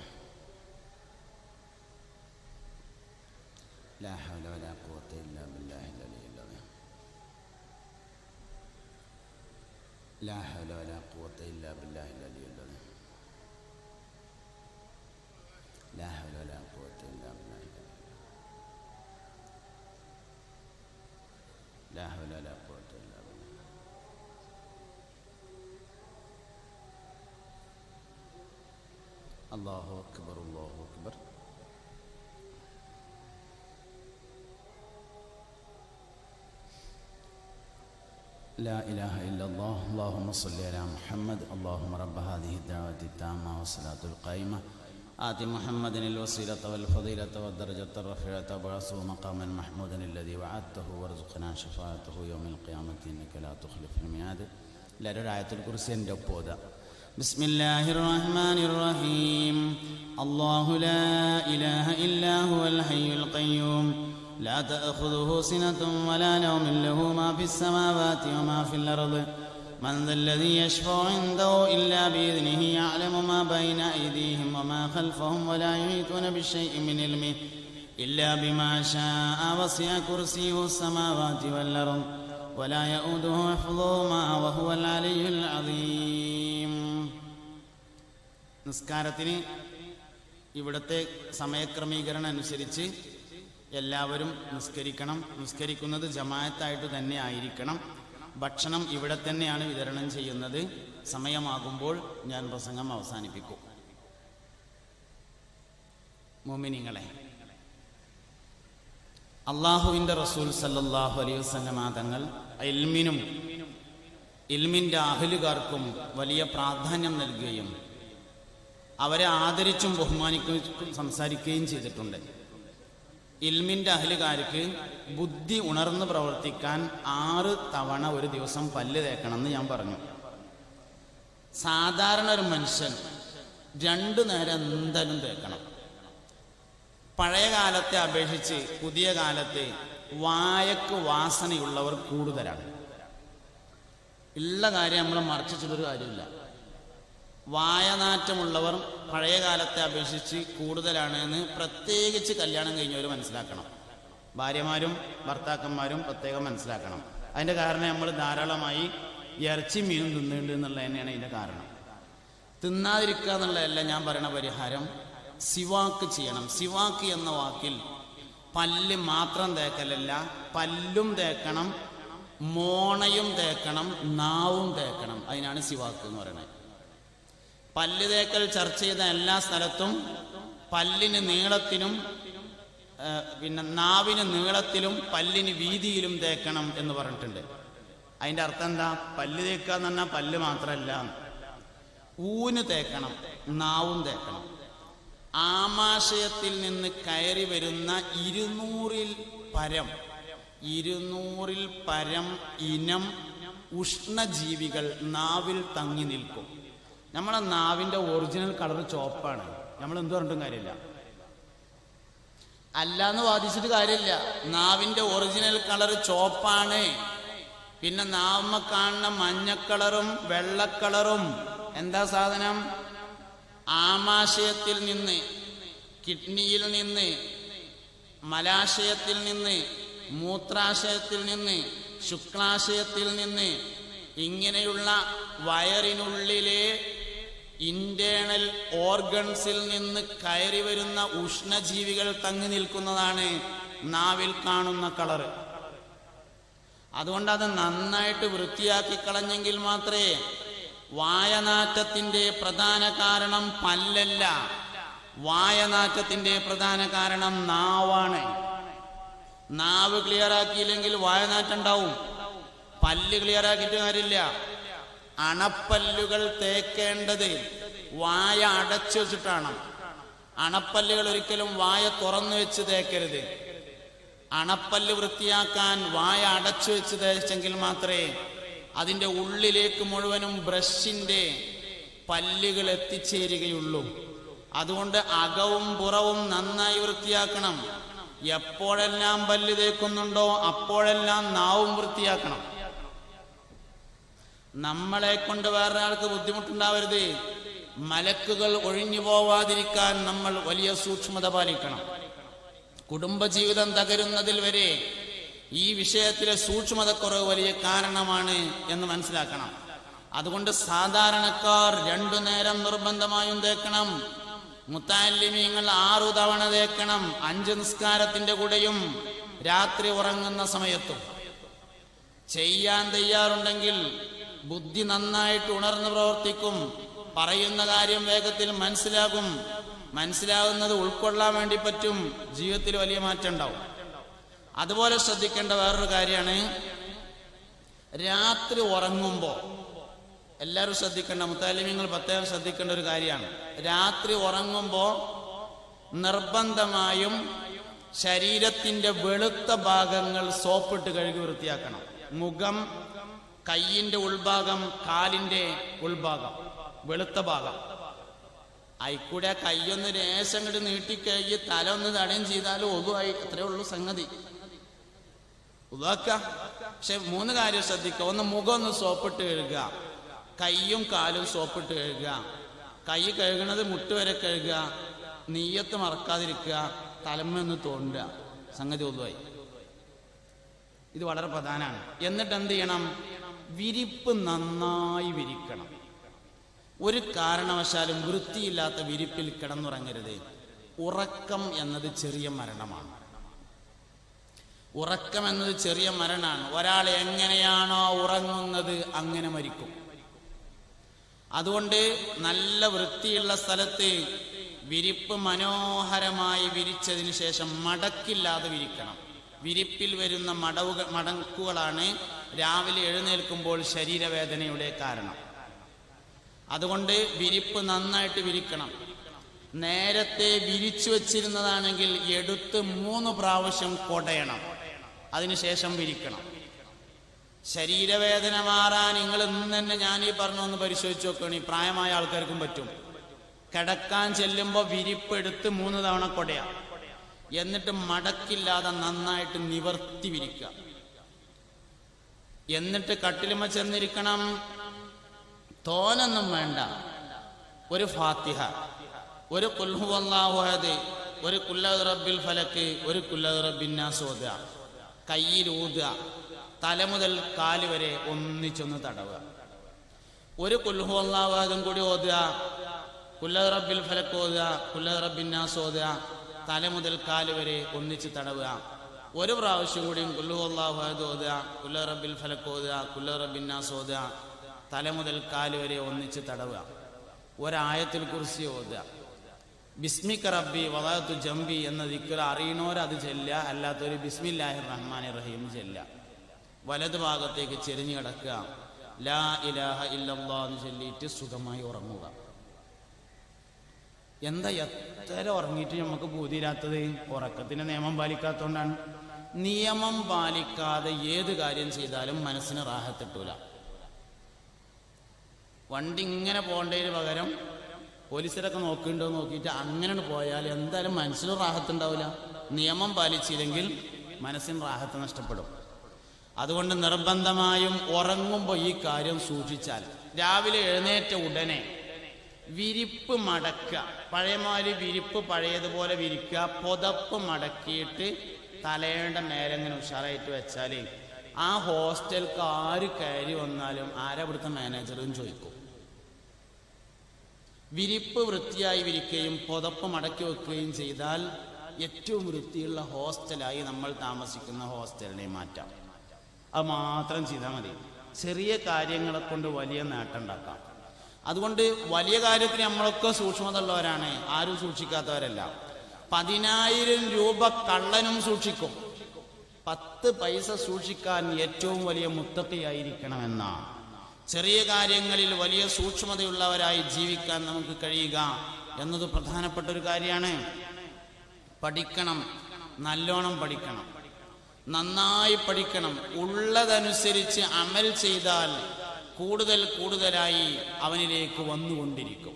لا حول ولا قوة إلا بالله العلي العظيم. لا حول ولا قوة إلا بالله العلي العظيم. لا حول ولا قوة إلا بالله العلي العظيم. لا حول ولا قوة إلا بالله. الله أكبر، الله أكبر. لا إله إلا الله. اللهم صل على محمد. اللهم رب هذه الدعوة التامة والصلاة القائمة آت محمد الوسيلة والفضيلة والدرجة الرفيعة وابعثه مقاما محمودا الذي وعدته وارزقنا شفاعته يوم القيامة إنك لا تخلف الميعاد. آية الكرسي نجبودا. بسم الله الرحمن الرحيم. الله لا إله إلا هو الحي القيوم لا تأخذه سنة ولا نوم له ما في السماوات وما في الأرض من ذا الذي يشفع عنده إلا بإذنه يعلم ما بين أيديهم وما خلفهم ولا يحيطون بشيء من علمه إلا بما شاء وسع كرسيه السماوات والأرض ولا يؤوده حفظهما وهو العلي العظيم. നിസ്കാരത്തിന് ഇവിടുത്തെ സമയക്രമീകരണം അനുസരിച്ച് എല്ലാവരും നിസ്കരിക്കണം. നിസ്കരിക്കുന്നത് ജമാഅത്തായിട്ട് തന്നെ ആയിരിക്കണം. ഭക്ഷണം ഇവിടെ തന്നെയാണ് വിതരണം ചെയ്യുന്നത്. സമയമാകുമ്പോൾ ഞാൻ പ്രസംഗം അവസാനിപ്പിക്കും. മുഅ്മിനീങ്ങളെ, അള്ളാഹുവിൻ്റെ റസൂൽ സല്ലല്ലാഹു അലൈഹി വസല്ലം തങ്ങൾ ഇൽമിൻ്റെ അഹ്ലുകാർക്കും വലിയ പ്രാധാന്യം നൽകുകയും അവരെ ആദരിച്ചും ബഹുമാനിക്കുകയും സംസാരിക്കുകയും ചെയ്തിട്ടുണ്ട്. ഇൽമിൻ്റെ അഹ്ലുകാർക്ക് ബുദ്ധി ഉണർന്ന് പ്രവർത്തിക്കാൻ 6 തവണ ഒരു ദിവസം പല്ല് തേക്കണമെന്ന് ഞാൻ പറഞ്ഞു. സാധാരണ ഒരു മനുഷ്യൻ 2 നേരം എന്തായാലും തേക്കണം. പഴയ കാലത്തെ അപേക്ഷിച്ച് പുതിയ കാലത്ത് വായക്ക് വാസനയുള്ളവർ കൂടുതലാണ്. ഉള്ള കാര്യം നമ്മൾ മറച്ചിട്ടൊരു കാര്യമില്ല. വായനാറ്റമുള്ളവർ പഴയ കാലത്തെ അപേക്ഷിച്ച് കൂടുതലാണ് എന്ന് പ്രത്യേകിച്ച് കല്യാണം കഴിഞ്ഞവർ മനസ്സിലാക്കണം. ഭാര്യമാരും ഭർത്താക്കന്മാരും പ്രത്യേകം മനസ്സിലാക്കണം. അതിൻ്റെ കാരണം നമ്മൾ ധാരാളമായി ഇറച്ചി മീനും തിന്നുന്നുണ്ട് എന്നുള്ളത് തന്നെയാണ് ഇതിൻ്റെ കാരണം. തിന്നാതിരിക്കുക എന്നുള്ളതല്ല ഞാൻ പറയുന്ന പരിഹാരം. സിവാക്ക് ചെയ്യണം. സിവാക്ക് എന്ന വാക്കിൽ പല്ല് മാത്രം തേക്കലല്ല, പല്ലും തേക്കണം, മോണയും തേക്കണം, നാവും തേക്കണം. അതിനാണ് സിവാക്ക് എന്ന് പറയുന്നത്. പല്ല് തേക്കൽ ചർച്ച ചെയ്ത എല്ലാ സ്ഥലത്തും പല്ലിന് നീളത്തിനും പിന്നെ നാവിന് നീളത്തിലും പല്ലിന് വീതിയിലും തേക്കണം എന്ന് പറഞ്ഞിട്ടുണ്ട്. അതിൻ്റെ അർത്ഥം എന്താ? പല്ല് തേക്കുക എന്ന് പറഞ്ഞാൽ പല്ല് മാത്രമല്ല, ഊന് തേക്കണം, നാവും തേക്കണം. ആമാശയത്തിൽ നിന്ന് കയറി വരുന്ന 200-ൽ പരം ഇനം ഉഷ്ണജീവികൾ നാവിൽ തങ്ങി നിൽക്കും. നമ്മളെ നാവിൻ്റെ ഒറിജിനൽ കളർ ചുവപ്പാണ്. നമ്മൾ എന്ത് പറഞ്ഞിട്ടും കാര്യമില്ല. അല്ലാന്ന് വാദിച്ചിട്ട് കാര്യമില്ല. നാവിൻ്റെ ഒറിജിനൽ കളർ ചുവപ്പാണ്. പിന്നെ നാവമ്മ കാണുന്ന മഞ്ഞക്കളറും വെള്ളക്കളറും എന്താ സാധനം? ആമാശയത്തിൽ നിന്ന്, കിഡ്നിയിൽ നിന്ന്, മലാശയത്തിൽ നിന്ന്, മൂത്രാശയത്തിൽ നിന്ന്, ശുക്ലാശയത്തിൽ നിന്ന്, ഇങ്ങനെയുള്ള വയറിനുള്ളിലെ ഇന്റേണൽ ഓർഗൻസിൽ നിന്ന് കയറി വരുന്ന ഉഷ്ണജീവികൾ തങ്ങി നിൽക്കുന്നതാണ് നാവിൽ കാണുന്ന കളറ്. അതുകൊണ്ട് അത് നന്നായിട്ട് വൃത്തിയാക്കി കളഞ്ഞെങ്കിൽ മാത്രമേ. വായനാറ്റത്തിന്റെ പ്രധാന കാരണം പല്ലല്ല, വായനാറ്റത്തിന്റെ പ്രധാന കാരണം നാവാണ്. നാവ് ക്ലിയർ ആക്കിയില്ലെങ്കിൽ വായനാറ്റം ഉണ്ടാവും. പല്ല് ക്ലിയർ ആക്കിയിട്ട് കാര്യമില്ല. അണപ്പല്ലുകൾ തേക്കേണ്ടത് വായ അടച്ചു വെച്ചിട്ടാണ്. അണപ്പല്ലുകൾ ഒരിക്കലും വായ തുറന്നു വെച്ച് തേക്കരുത്. അണപ്പല്ല് വൃത്തിയാക്കാൻ വായ അടച്ചു വെച്ച് തേച്ചെങ്കിൽ മാത്രമേ അതിൻ്റെ ഉള്ളിലേക്ക് മുഴുവനും ബ്രഷിന്റെ പല്ലുകൾ എത്തിച്ചേരുകയുള്ളൂ. അതുകൊണ്ട് അകവും പുറവും നന്നായി വൃത്തിയാക്കണം. എപ്പോഴെല്ലാം പല്ല് തേക്കുന്നുണ്ടോ അപ്പോഴെല്ലാം നാവും വൃത്തിയാക്കണം. നമ്മളെ കൊണ്ട് വേറൊരാൾക്ക് ബുദ്ധിമുട്ടുണ്ടാവരുത്. മലക്കുകൾ ഒഴിഞ്ഞു പോവാതിരിക്കാൻ നമ്മൾ വലിയ സൂക്ഷ്മത പാലിക്കണം. കുടുംബജീവിതം തകരുന്നതിൽ വരെ ഈ വിഷയത്തിലെ സൂക്ഷ്മതക്കുറവ് വലിയ കാരണമാണ് എന്ന് മനസ്സിലാക്കണം. അതുകൊണ്ട് സാധാരണക്കാർ 2 നേരം നിർബന്ധമായും തേക്കണം. മുത്തഅല്ലിമീങ്ങൾ 6 തവണ തേക്കണം. 5 നിസ്കാരത്തിന്റെ കൂടെയും രാത്രി ഉറങ്ങുന്ന സമയത്തും. ചെയ്യാൻ തയ്യാറുണ്ടെങ്കിൽ ബുദ്ധി നന്നായിട്ട് ഉണർന്ന് പ്രവർത്തിക്കും. പറയുന്ന കാര്യം വേഗത്തിൽ മനസ്സിലാകും. മനസ്സിലാകുന്നത് ഉൾക്കൊള്ളാൻ വേണ്ടി പറ്റും. ജീവിതത്തിൽ വലിയ മാറ്റം ഉണ്ടാവും. അതുപോലെ ശ്രദ്ധിക്കേണ്ട വേറൊരു കാര്യമാണ്, രാത്രി ഉറങ്ങുമ്പോൾ എല്ലാവരും ശ്രദ്ധിക്കേണ്ട, മുത്തഅല്ലിമീങ്ങൾ പ്രത്യേകം ശ്രദ്ധിക്കേണ്ട ഒരു കാര്യമാണ്. രാത്രി ഉറങ്ങുമ്പോൾ നിർബന്ധമായും ശരീരത്തിന്റെ വെളുത്ത ഭാഗങ്ങൾ സോപ്പിട്ട് കഴുകി വൃത്തിയാക്കണം. മുഖം, കയ്യിന്റെ ഉൾഭാഗം, കാലിന്റെ ഉൾഭാഗം, വെളുത്ത ഭാഗം. അയിക്കൂടെ കയ്യൊന്ന് രേശം കണ്ട് നീട്ടിക്കഴുകി തല ഒന്ന് തടയും ചെയ്താലും ഒതുവായി. അത്രേ ഉള്ളൂ സംഗതി. ഉദാക്ക. പക്ഷെ 3 കാര്യം ശ്രദ്ധിക്കുക. ഒന്ന്, മുഖം ഒന്ന് സോപ്പിട്ട് കഴുകുക, കയ്യും കാലും സോപ്പിട്ട് കഴുകുക. കൈ കഴുകണത് മുട്ടുവരെ കഴുകുക, നീയത്ത് മറക്കാതിരിക്കുക, തലമൊന്ന് തോണ്ടുക. സംഗതി ഒതുവായി. ഇത് വളരെ പ്രധാനമാണ്. എന്നിട്ട് എന്ത് ചെയ്യണം? വിരിപ്പ് നന്നായി വിരിക്കണം. ഒരു കാരണവശാലും വൃത്തിയില്ലാത്ത വിരിപ്പിൽ കിടന്നുറങ്ങരുത്. ഉറക്കം എന്നത് ചെറിയ മരണമാണ്. ഉറക്കം എന്നത് ചെറിയ മരണമാണ്. ഒരാൾ എങ്ങനെയാണോ ഉറങ്ങുന്നത് അങ്ങനെ മരിക്കും. അതുകൊണ്ട് നല്ല വൃത്തിയുള്ള സ്ഥലത്ത് വിരിപ്പ് മനോഹരമായി വിരിച്ചതിന് ശേഷം മടക്കില്ലാതെ വിരിക്കണം. വിരിപ്പിൽ വരുന്ന മടക്കുകളാണ് രാവിലെ എഴുന്നേൽക്കുമ്പോൾ ശരീരവേദനയുടെ കാരണം. അതുകൊണ്ട് വിരിപ്പ് നന്നായിട്ട് വിരിക്കണം. നേരത്തെ വിരിച്ചു വച്ചിരുന്നതാണെങ്കിൽ എടുത്ത് 3 പ്രാവശ്യം കൊടയണം, അതിനുശേഷം വിരിക്കണം. ശരീരവേദന മാറാൻ നിങ്ങൾ ഇന്ന് തന്നെ ഞാൻ ഈ പറഞ്ഞൊന്ന് പരിശോധിച്ച് നോക്കുകയാണ്. പ്രായമായ ആൾക്കാർക്കും പറ്റും. കിടക്കാൻ ചെല്ലുമ്പോൾ വിരിപ്പ് എടുത്ത് 3 തവണ കൊടയാ, എന്നിട്ട് മടക്കില്ലാതെ നന്നായിട്ട് നിവർത്തി വിരിക്കുക. എന്നിട്ട് കട്ടിലുമ ചെന്നിരിക്കണം. തോനൊന്നും വേണ്ട. ഒരു ഫാത്തിഹ, ഒരു ഖുൽ ഹുവല്ലാഹു അഹദ്, ഒരു ഖുൽ അഊദു ബിറബ്ബിൽ ഫലക്ക്, ഒരു ഖുൽ അഊദു ബിറബ്ബിൻ നാസ് ഓതുക. കയ്യിൽ ഊതുക. തല മുതൽ കാല് വരെ ഒന്നിച്ചൊന്ന് തടവുക. ഒരു ഖുൽ ഹുവല്ലാഹു അഹദും കൂടി ഓതുക. ഖുൽ അഊദു ബിറബ്ബിൽ ഫലക്ക് ഓതുക, ഖുൽ അഊദു ബിറബ്ബിൻ നാസ് ഓതുക. തല മുതൽ കാല് വരെ ഒന്നിച്ച് തടവുക. ഒരു പ്രാവശ്യം കൂടിയും ഖുൽ ഹുവല്ലാഹു അഹദ് ഓതുക, ഖുൽ അഊദു ബിറബ്ബിൽ ഫലക്ക് ഓതുക, ഖുൽ അഊദു ബിറബ്ബിൻ നാസ് ഓതുക. തല മുതൽ കാല് വരെ ഒന്നിച്ച് തടവുക. ഒരായത്തുൽ കുർസി ഓതുക. ബിസ്മിക റബ്ബി വദഅതു ജംബി എന്ന ദിക്ർ അറിയണോരത് ചെല്ലുക, അല്ലാത്തൊരു ബിസ്മില്ലാഹിർ റഹ്മാനിർ റഹീം ചെല്ലുക. വലതു ഭാഗത്തേക്ക് ചെരിഞ്ഞു കിടക്കുക. ലാ ഇലാഹ ഇല്ലല്ലാഹ് എന്ന് ചൊല്ലിയിട്ട് സുഖമായി ഉറങ്ങുക. എന്താ എത്ര ഉറങ്ങിയിട്ട് നമുക്ക് ബോധിയില്ലാത്തത്? ഉറക്കത്തിന്റെ നിയമം പാലിക്കാത്തതുകൊണ്ടാണ്. നിയമം പാലിക്കാതെ ഏത് കാര്യം ചെയ്താലും മനസ്സിന് റാഹത്തിട്ടൂല. വണ്ടി ഇങ്ങനെ പോകേണ്ടതിന് പകരം പോലീസിലൊക്കെ നോക്കിണ്ടോ നോക്കിയിട്ട് അങ്ങനെ പോയാൽ എന്തായാലും മനസ്സിന് റാഹത്തുണ്ടാവില്ല. നിയമം പാലിച്ചില്ലെങ്കിൽ മനസ്സിന് റാഹത്ത് നഷ്ടപ്പെടും. അതുകൊണ്ട് നിർബന്ധമായും ഉറങ്ങുമ്പോൾ ഈ കാര്യം സൂക്ഷിച്ചാൽ, രാവിലെ എഴുന്നേറ്റ ഉടനെ വിരിപ്പ് മടക്കുക. പഴയമാതിരി വിരിപ്പ് പഴയതുപോലെ വിരിക്കുക. പുതപ്പ് മടക്കിയിട്ട് തലയുടെ മേലെങ്ങനെ ഉഷാറായിട്ട് വെച്ചാൽ ആ ഹോസ്റ്റൽക്ക് ആര് കയറി വന്നാലും ആരാ ഇവിടുത്തെ മാനേജറും ചോദിക്കും. വിരിപ്പ് വൃത്തിയായി വിരിക്കുകയും പുതപ്പ് മടക്കി വെക്കുകയും ചെയ്താൽ ഏറ്റവും വൃത്തിയുള്ള ഹോസ്റ്റലായി നമ്മൾ താമസിക്കുന്ന ഹോസ്റ്റലിനെ മാറ്റാം. അത് മാത്രം ചെയ്താൽ മതി. ചെറിയ കാര്യങ്ങളെ കൊണ്ട് വലിയ നേട്ടം ഉണ്ടാക്കാം. അതുകൊണ്ട് വലിയ കാര്യത്തിന് നമ്മളൊക്കെ സൂക്ഷ്മത ഉള്ളവരാണ്, ആരും സൂക്ഷിക്കാത്തവരല്ല. 10,000 രൂപ കള്ളനും സൂക്ഷിക്കും. 10 പൈസ സൂക്ഷിക്കാൻ ഏറ്റവും വലിയ മുത്തഖിയായിരിക്കണമെന്നാണ്. ചെറിയ കാര്യങ്ങളിൽ വലിയ സൂക്ഷ്മതയുള്ളവരായി ജീവിക്കാൻ നമുക്ക് കഴിയുക എന്നത് പ്രധാനപ്പെട്ട ഒരു കാര്യമാണ്. പഠിക്കണം, നല്ലോണം പഠിക്കണം, നന്നായി പഠിക്കണം. ഉള്ളതനുസരിച്ച് അമൽ ചെയ്താൽ കൂടുതൽ കൂടുതലായി അവനിലേക്ക് വന്നുകൊണ്ടിരിക്കും.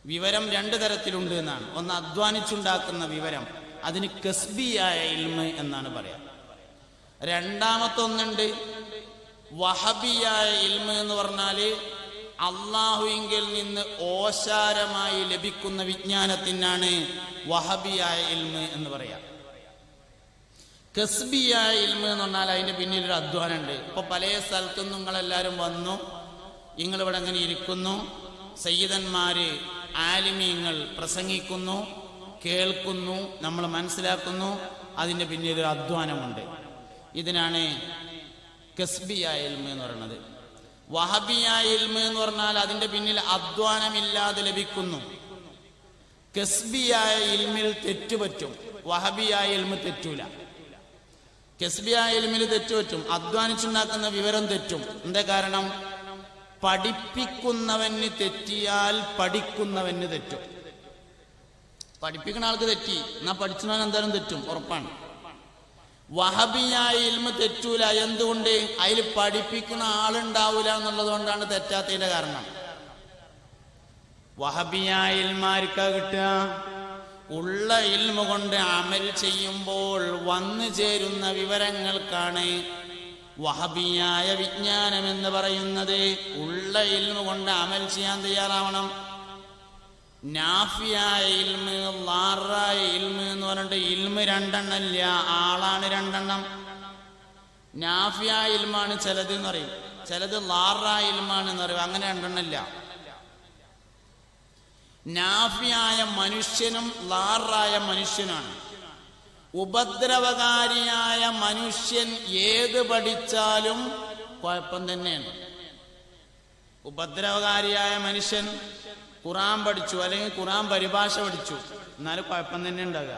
വിവരം 2 തരത്തിലുണ്ട് എന്നാണ്. ഒന്ന് അധ്വാനിച്ചുണ്ടാക്കുന്ന വിവരം, അതിന് കസ്ബിയായ ഇൽമ് എന്നാണ് പറയാം. രണ്ടാമത്തൊന്നുണ്ട് വഹബിയായ ഇൽമ് എന്ന് പറഞ്ഞാൽ അള്ളാഹുവിങ്കിൽ നിന്ന് ഓശാരമായി ലഭിക്കുന്ന വിജ്ഞാനത്തിനാണ് വഹബിയായ ഇൽമ് എന്ന് പറയാം. കസ്ബിയായ ഇൽമ് എന്ന് പറഞ്ഞാൽ അതിന്റെ പിന്നിലൊരു അധ്വാനമുണ്ട്. ഇപ്പൊ പല സ്ഥലത്തും നിങ്ങളെല്ലാവരും വന്നു, നിങ്ങളിവിടെ അങ്ങനെ ഇരിക്കുന്നു, സയ്യിദന്മാര് ആലിമീങ്ങൾ പ്രസംഗിക്കുന്നു, കേൾക്കുന്നു, നമ്മൾ മനസ്സിലാക്കുന്നു. അതിന്റെ പിന്നിലൊരു അധ്വാനമുണ്ട്. ഇതിനാണ് കസ്ബിയായ ഇൽമ് എന്ന് പറയുന്നത്. വഹബിയായ ഇൽമ് എന്ന് പറഞ്ഞാൽ അതിന്റെ പിന്നിൽ അധ്വാനമില്ലാതെ ലഭിക്കുന്നു. കസ്ബിയായ ഇൽമിൽ തെറ്റുപറ്റും, വഹബിയായ ഇൽമ് തെറ്റൂല. കസ്ബിയായ ഇൽമിൽ തെറ്റുപറ്റും, അധ്വാനിച്ചുണ്ടാക്കുന്ന വിവരം തെറ്റും. എന്താ കാരണം? പഠിപ്പിക്കുന്നവന് തെറ്റിയാൽ പഠിക്കുന്നവന് തെറ്റും. പഠിപ്പിക്കുന്ന ആൾക്ക് തെറ്റി, എന്നാ പഠിച്ചവൻ എന്തായാലും തെറ്റും, ഉറപ്പാണ്. വഹബിയായ ഇൽമ് തെറ്റൂല. എന്തുകൊണ്ട്? അതിൽ പഠിപ്പിക്കുന്ന ആളുണ്ടാവൂല എന്നുള്ളത് കൊണ്ടാണ് തെറ്റാത്തതിന്റെ കാരണം. വഹബിയായ ഇൽമാർക്കാ കിട്ടുക? ഉള്ള ഇൽമ കൊണ്ട് അമൽ ചെയ്യുമ്പോൾ വന്നു ചേരുന്ന വിവരങ്ങൾക്കാണ് വഹബിയായ വിജ്ഞാനം എന്ന് പറയുന്നത്. ഉള്ള ഇൽമ കൊണ്ട് അമൽ ചെയ്യാൻ തയ്യാറാവണം. നാഫിയായ ഇൽമ്, ളാറായ ഇൽമ് എന്ന് പറഞ്ഞിട്ട് ഇൽമ് 2 ഇല്ല, ആളാണ് 2. നാഫിയായ ഇൽമാണ് ചിലത് എന്ന് പറയും, ചിലത് ളാറായ ഇൽമാണ് എന്ന് പറയും. അങ്ങനെ 2 ഇല്ല. നാഫിയായ മനുഷ്യനും ലാറായ മനുഷ്യനാണ്. ഉപദ്രവകാരിയായ മനുഷ്യൻ ഏത് പഠിച്ചാലും കുഴപ്പം തന്നെയാണ്. ഉപദ്രവകാരിയായ മനുഷ്യൻ ഖുർആൻ പഠിച്ചു അല്ലെങ്കിൽ ഖുർആൻ പരിഭാഷ പഠിച്ചു, എന്നാലും കുഴപ്പം തന്നെ ഉണ്ടാകുക.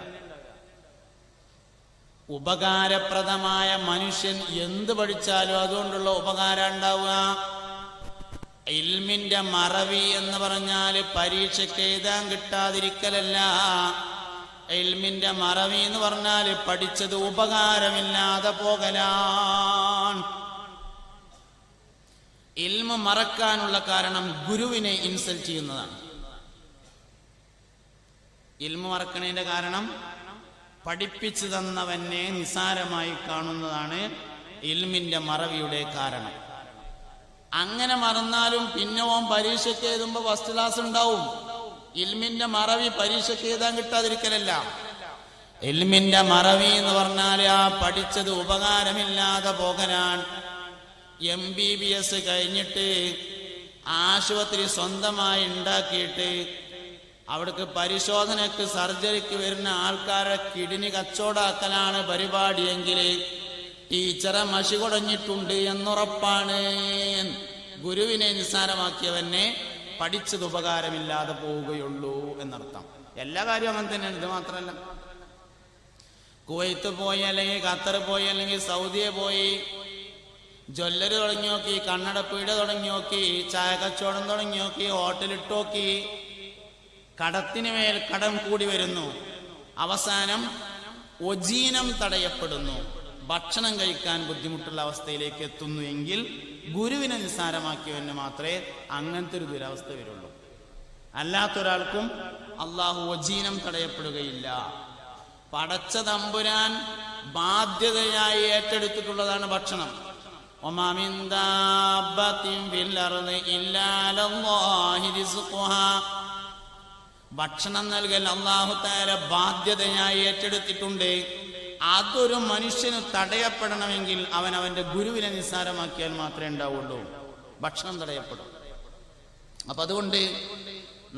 ഉപകാരപ്രദമായ മനുഷ്യൻ എന്ത് പഠിച്ചാലും അതുകൊണ്ടുള്ള ഉപകാരം ഉണ്ടാവുക. ഇൽമിന്റെ മറവി എന്ന് പറഞ്ഞാൽ പരീക്ഷയ്ക്ക് എഴുതാൻ കിട്ടാതിരിക്കലല്ല. ഇൽമിന്റെ മറവി എന്ന് പറഞ്ഞാൽ പഠിച്ചത് ഉപകാരമില്ലാതെ പോകലാണ്. ഇൽമ മറക്കാനുള്ള കാരണം ഗുരുവിനെ ഇൻസൾട്ട് ചെയ്യുന്നതാണ്. ഇൽമ മറക്കണതിന്റെ കാരണം പഠിപ്പിച്ചു തന്നവനെ നിസാരമായി കാണുന്നതാണ് ഇൽമിന്റെ മറവിയുടെ കാരണം. അങ്ങനെ മറന്നാലും പിന്നെ ഓൻ പരീക്ഷയ്ക്ക് എഴുതുമ്പോ ഫസ്റ്റ് ക്ലാസ് ഉണ്ടാവും. ഇൽമിന്റെ മറവി പരീക്ഷയ്ക്ക് എഴുതാൻ കിട്ടാതിരിക്കലല്ല. ഇൽമിന്റെ മറവി എന്ന് പറഞ്ഞാൽ ആ പഠിച്ചത് ഉപകാരമില്ലാതെ പോകലാണ്. MBBS കഴിഞ്ഞിട്ട് ആശുപത്രി സ്വന്തമായി ഉണ്ടാക്കിയിട്ട് അവിടേക്ക് പരിശോധനക്ക് സർജറിക്ക് വരുന്ന ആൾക്കാരെ കിഡ്നി കച്ചവടാക്കലാണ് പരിപാടിയെങ്കിൽ ടീച്ചറെ മഷി കുടഞ്ഞിട്ടുണ്ട് എന്നുറപ്പാണ്. ഗുരുവിനെ നിസ്സാരമാക്കിയവനെ പഠിച്ചത് ഉപകാരമില്ലാതെ പോവുകയുള്ളൂ എന്നർത്ഥം. എല്ലാ കാര്യവും അങ്ങനെ തന്നെയാണ്. ഇത് മാത്രമല്ല, കുവൈത്ത് പോയി അല്ലെങ്കിൽ ഖത്തർ പോയി അല്ലെങ്കിൽ സൗദിയെ പോയി ജ്വല്ലറി തുടങ്ങി നോക്കി, കണ്ണടപ്പീട തുടങ്ങി നോക്കി, ചായ കച്ചവടം തുടങ്ങി നോക്കി, ഹോട്ടലിട്ട് നോക്കി, കടത്തിന് മേൽ കടം കൂടി വരുന്നു. അവസാനം ഒജീനം തടയപ്പെടുന്നു, ഭക്ഷണം കഴിക്കാൻ ബുദ്ധിമുട്ടുള്ള അവസ്ഥയിലേക്ക് എത്തുന്നു. എങ്കിൽ ഗുരുവിനെ നിസ്സാരമാക്കിയവന് മാത്രമേ അങ്ങനത്തെ ഒരു ദുരവസ്ഥ വരുള്ളൂ. അല്ലാത്തൊരാൾക്കും അള്ളാഹു ഒജീനം തടയപ്പെടുകയില്ല. പടച്ച തമ്പുരാൻ ബാധ്യതയായി ഏറ്റെടുത്തിട്ടുള്ളതാണ് ഭക്ഷണം. ഭക്ഷണം നൽകൽ അല്ലാഹു തആല ബാധ്യതയായി ഏറ്റെടുത്തിട്ടുണ്ട്. അതൊരു മനുഷ്യന് തടയപ്പെടണമെങ്കിൽ അവൻ അവന്റെ ഗുരുവിനെ നിസ്സാരമാക്കിയാൽ മാത്രമേ ഉണ്ടാവുള്ളൂ. ഭക്ഷണം തടയപ്പെടും. അപ്പൊ അതുകൊണ്ട്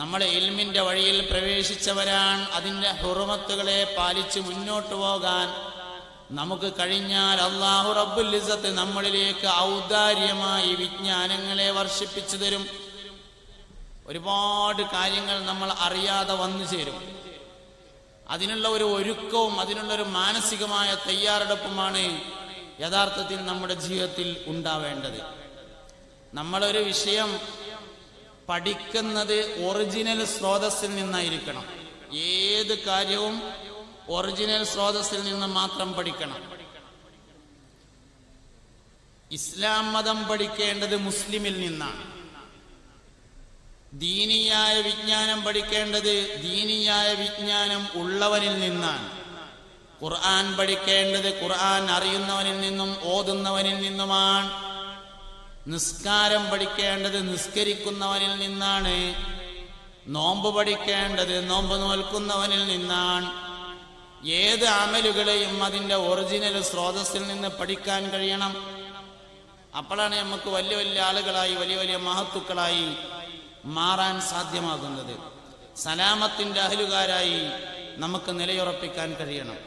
നമ്മളെ ഇൽമിന്റെ വഴിയിൽ പ്രവേശിച്ചവരാണ്. അതിന്റെ ഹുറുമത്തുകളെ പാലിച്ച് മുന്നോട്ട് പോകാൻ നമുക്ക് കഴിഞ്ഞാൽ അല്ലാഹു റബ്ബുൽ ഇസ്സത്ത് നമ്മളിലേക്ക് ഔദാര്യമായി വിജ്ഞാനങ്ങളെ വർഷിപ്പിച്ചു തരും. ഒരുപാട് കാര്യങ്ങൾ നമ്മൾ അറിയാതെ വന്നു ചേരും. അതിനുള്ള ഒരു ഒരുക്കവും അതിനുള്ള ഒരു മാനസികമായ തയ്യാറെടുപ്പുമാണ് യഥാർത്ഥത്തിൽ നമ്മുടെ ജീവിതത്തിൽ ഉണ്ടാവേണ്ടത്. നമ്മളൊരു വിഷയം പഠിക്കുന്നത് ഒറിജിനൽ സ്രോതസ്സിൽ നിന്നായിരിക്കണം. ഏത് കാര്യവും ഒറിജിനൽ സ്രോതസ്സിൽ നിന്ന് മാത്രം പഠിക്കണം. ഇസ്ലാം മതം പഠിക്കേണ്ടത് മുസ്ലിമിൽ നിന്നാണ്. ദീനിയായ വിജ്ഞാനം പഠിക്കേണ്ടത് ദീനിയായ വിജ്ഞാനം ഉള്ളവനിൽ നിന്നാണ്. ഖുർആൻ പഠിക്കേണ്ടത് ഖുർആൻ അറിയുന്നവനിൽ നിന്നും ഓതുന്നവനിൽ നിന്നുമാണ്. നിസ്കാരം പഠിക്കേണ്ടത് നിസ്കരിക്കുന്നവനിൽ നിന്നാണ്. നോമ്പ് പഠിക്കേണ്ടത് നോമ്പ് നോൽക്കുന്നവനിൽ നിന്നാണ്. ഏത് അമലുകളെയും അതിൻ്റെ ഒറിജിനൽ സ്രോതസ്സിൽ നിന്ന് പഠിക്കാൻ കഴിയണം. അപ്പോഴാണ് നമുക്ക് വലിയ വലിയ ആളുകളായി വലിയ വലിയ മഹത്തുക്കളായി മാറാൻ സാധ്യമാകുന്നത്. സലാമത്തിന്റെ അഹലുകാരായി നമുക്ക് നിലയുറപ്പിക്കാൻ കഴിയണം.